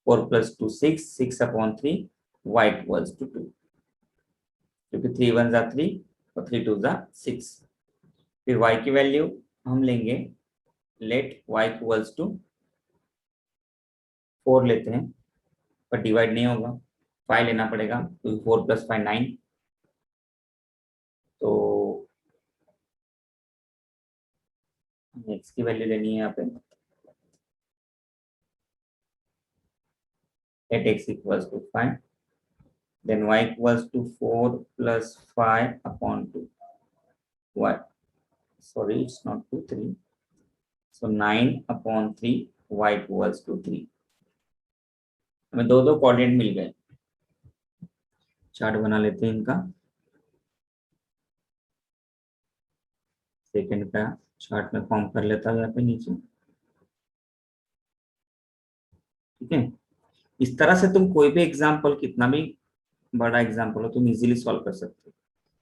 4 plus 2 6, 6 upon 3, y equals to 2, क्योंकि 3 1 जा 3 और 3 2 जा 6। फिर y की वैल्यू हम लेंगे, लेट y इक्वल्स टू 4 लेते हैं, पर डिवाइड नहीं होगा, 5 लेना पड़ेगा, क्योंकि 4 प्लस 5 9। तो x की वैल्यू लेनी है यहाँ पे, let x equals to 5, then y equals to 4 plus 5 upon 2. y, sorry, it's not 2, 3. So 9 upon 3, y equals to 3. हमें दो दो कोऑर्डिनेट मिल गए। चार्ट बना लेते हैं इनका। सेकंड का चार्ट में फॉर्म कर लेता हूँ यहाँ पे नीचे। ठीक है, इस तरह से तुम कोई भी एग्जाम्पल, कितना भी बड़ा एग्जाम्पल हो, तुम इजीली सॉल्व कर सकते हो।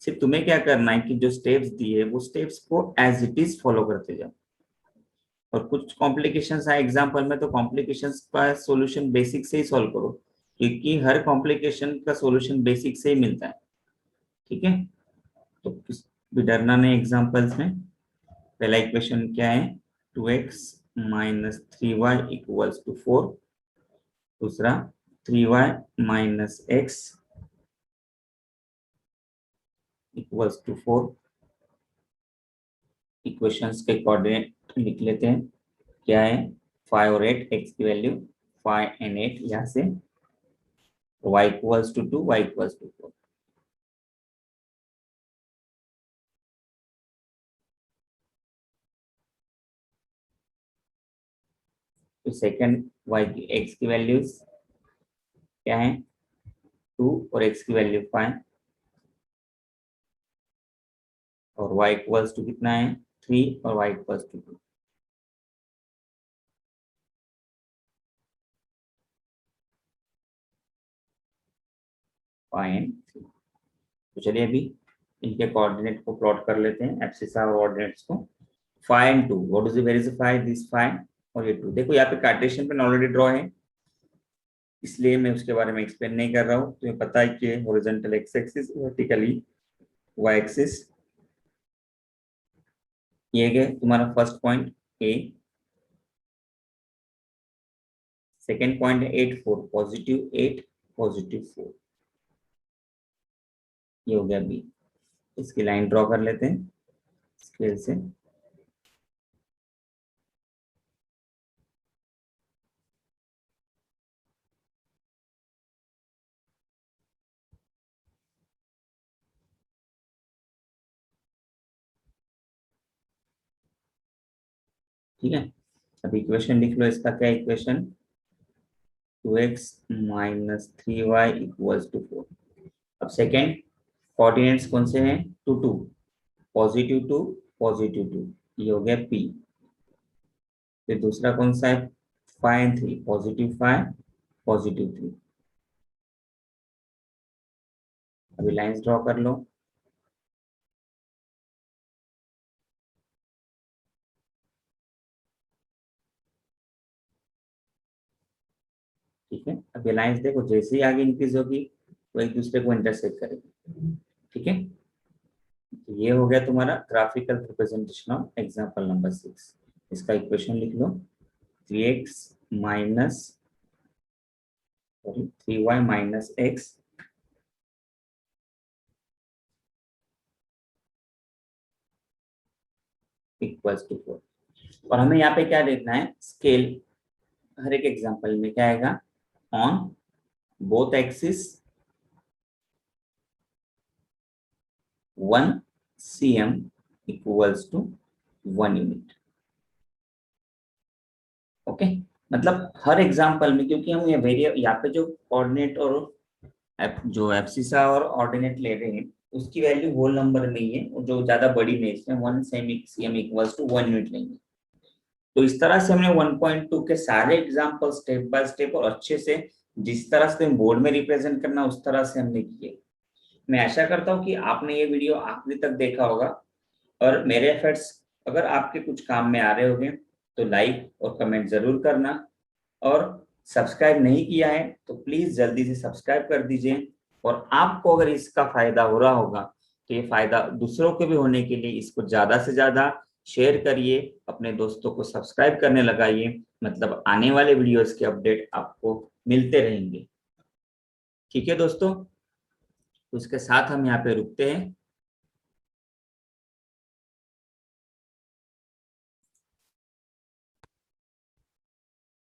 सिर्फ तुम्हें क्या करना है कि जो स्टेप्स दिए वो स्टेप्स को एज इट इज फॉलो करते जाओ। और कुछ कॉम्प्लिकेशंस आए एग्जाम्पल में, तो कॉम्प्लिकेशंस का सॉल्यूशन बेसिक से ही सॉल्व करो, क्योंकि हर कॉम्प्लिकेशन का सॉल्यूशन बेसिक से ही मिलता है। ठीक है, तो कुछ भी डरना नहीं एग्जाम्पल्स में। पहला इक्वेशन क्या है, 2x minus 3y equals to 4। दूसरा 3y minus x equals to 4। Equations के कोऑर्डिनेट लिख लेते हैं। क्या है, 5 और 8, x की वैल्यू 5 एंड 8 यहाँ से, y equals to 2, y equals to 4। तो सेकंड y की x की वैल्यूज क्या है, 2 और x की वैल्यू 5, और y इक्वल्स टू कितना है, 3 और y इक्वल्स टू 2। तो चलिए अभी इनके कोऑर्डिनेट को प्लॉट कर लेते हैं, एब्सिसा और ऑर्डिनेट्स को। 5 and 2, what does verify this 5 और ये 2। देखो यहाँ पे कार्टेशियन पे ऑलरेडी ड्रॉ है, इसलिए मैं उसके बारे में एक्सप्लेन नहीं कर रहा हूँ। तुम्हें पता है कि horizontal x axis, vertically y axis. ये गए तुम्हारा first point A. Second point है 8 4, पॉजिटिव 8 पॉजिटिव 4। ये हो गया बी। इसकी लाइन ड्रॉ कर लेते हैं स्केल से। ठीक है, अब इक्वेशन लिख लो इसका। क्या equation, 2x minus 3y equals to 4। अब सेकेंड कोऑर्डिनेट्स कौन से हैं, 2 2, पॉजिटिव 2 पॉजिटिव 2, ये हो गया P। फिर दूसरा कौन सा है, 5 and 3, पॉजिटिव 5 पॉजिटिव 3। अभी लाइंस ड्रॉ कर लो। ठीक है, अब ये लाइंस देखो जैसे ही आगे इंक्रीज होगी वो एक दूसरे को इंटरसेक्ट करेगी। ठीक है, तो ये हो गया तुम्हारा graphical representation of example number 6। इसका इक्वेशन लिख लो, 3x minus 3y minus x equals to 4। और हमें यहाँ पे क्या देखना है, स्केल हर एक एग्जांपल में क्या आएगा, on both axis 1 cm equals to 1 unit. Okay, मतलब हर एग्जांपल में, क्योंकि हम ये वेरिएबल यहाँ पे जो कोऑर्डिनेट और जो एब्सिसा और ऑर्डिनेट ले रहे हैं उसकी वैल्यू होल नंबर में ही है, और जो ज्यादा बड़ी नहीं, इसमें 1 cm इक्वल्स टू 1 यूनिट लेंगे। तो इस तरह से हमने 1.2 के सारे एग्जांपल स्टेप बाय स्टेप और अच्छे से, जिस तरह से बोर्ड में रिप्रेजेंट करना उस तरह से हमने किए। मैं आशा करता हूँ कि आपने ये वीडियो आखिरी तक देखा होगा, और मेरे एफर्ट्स अगर आपके कुछ काम में आ रहे होंगे तो लाइक और कमेंट जरूर करना, और सब्सक्राइब नहीं किया है तो प्लीज जल्दी से सब्सक्राइब कर दीजिए। और आपको अगर इसका फायदा हो रहा होगा तो ये फायदा दूसरों को भी होने के लिए इसको ज्यादा से ज्यादा शेयर करिए, अपने दोस्तों को सब्सक्राइब करने लगाइए, मतलब आने वाले वीडियोस के अपडेट आपको मिलते रहेंगे। ठीक है दोस्तों, तो इसके साथ हम यहाँ पे रुकते हैं।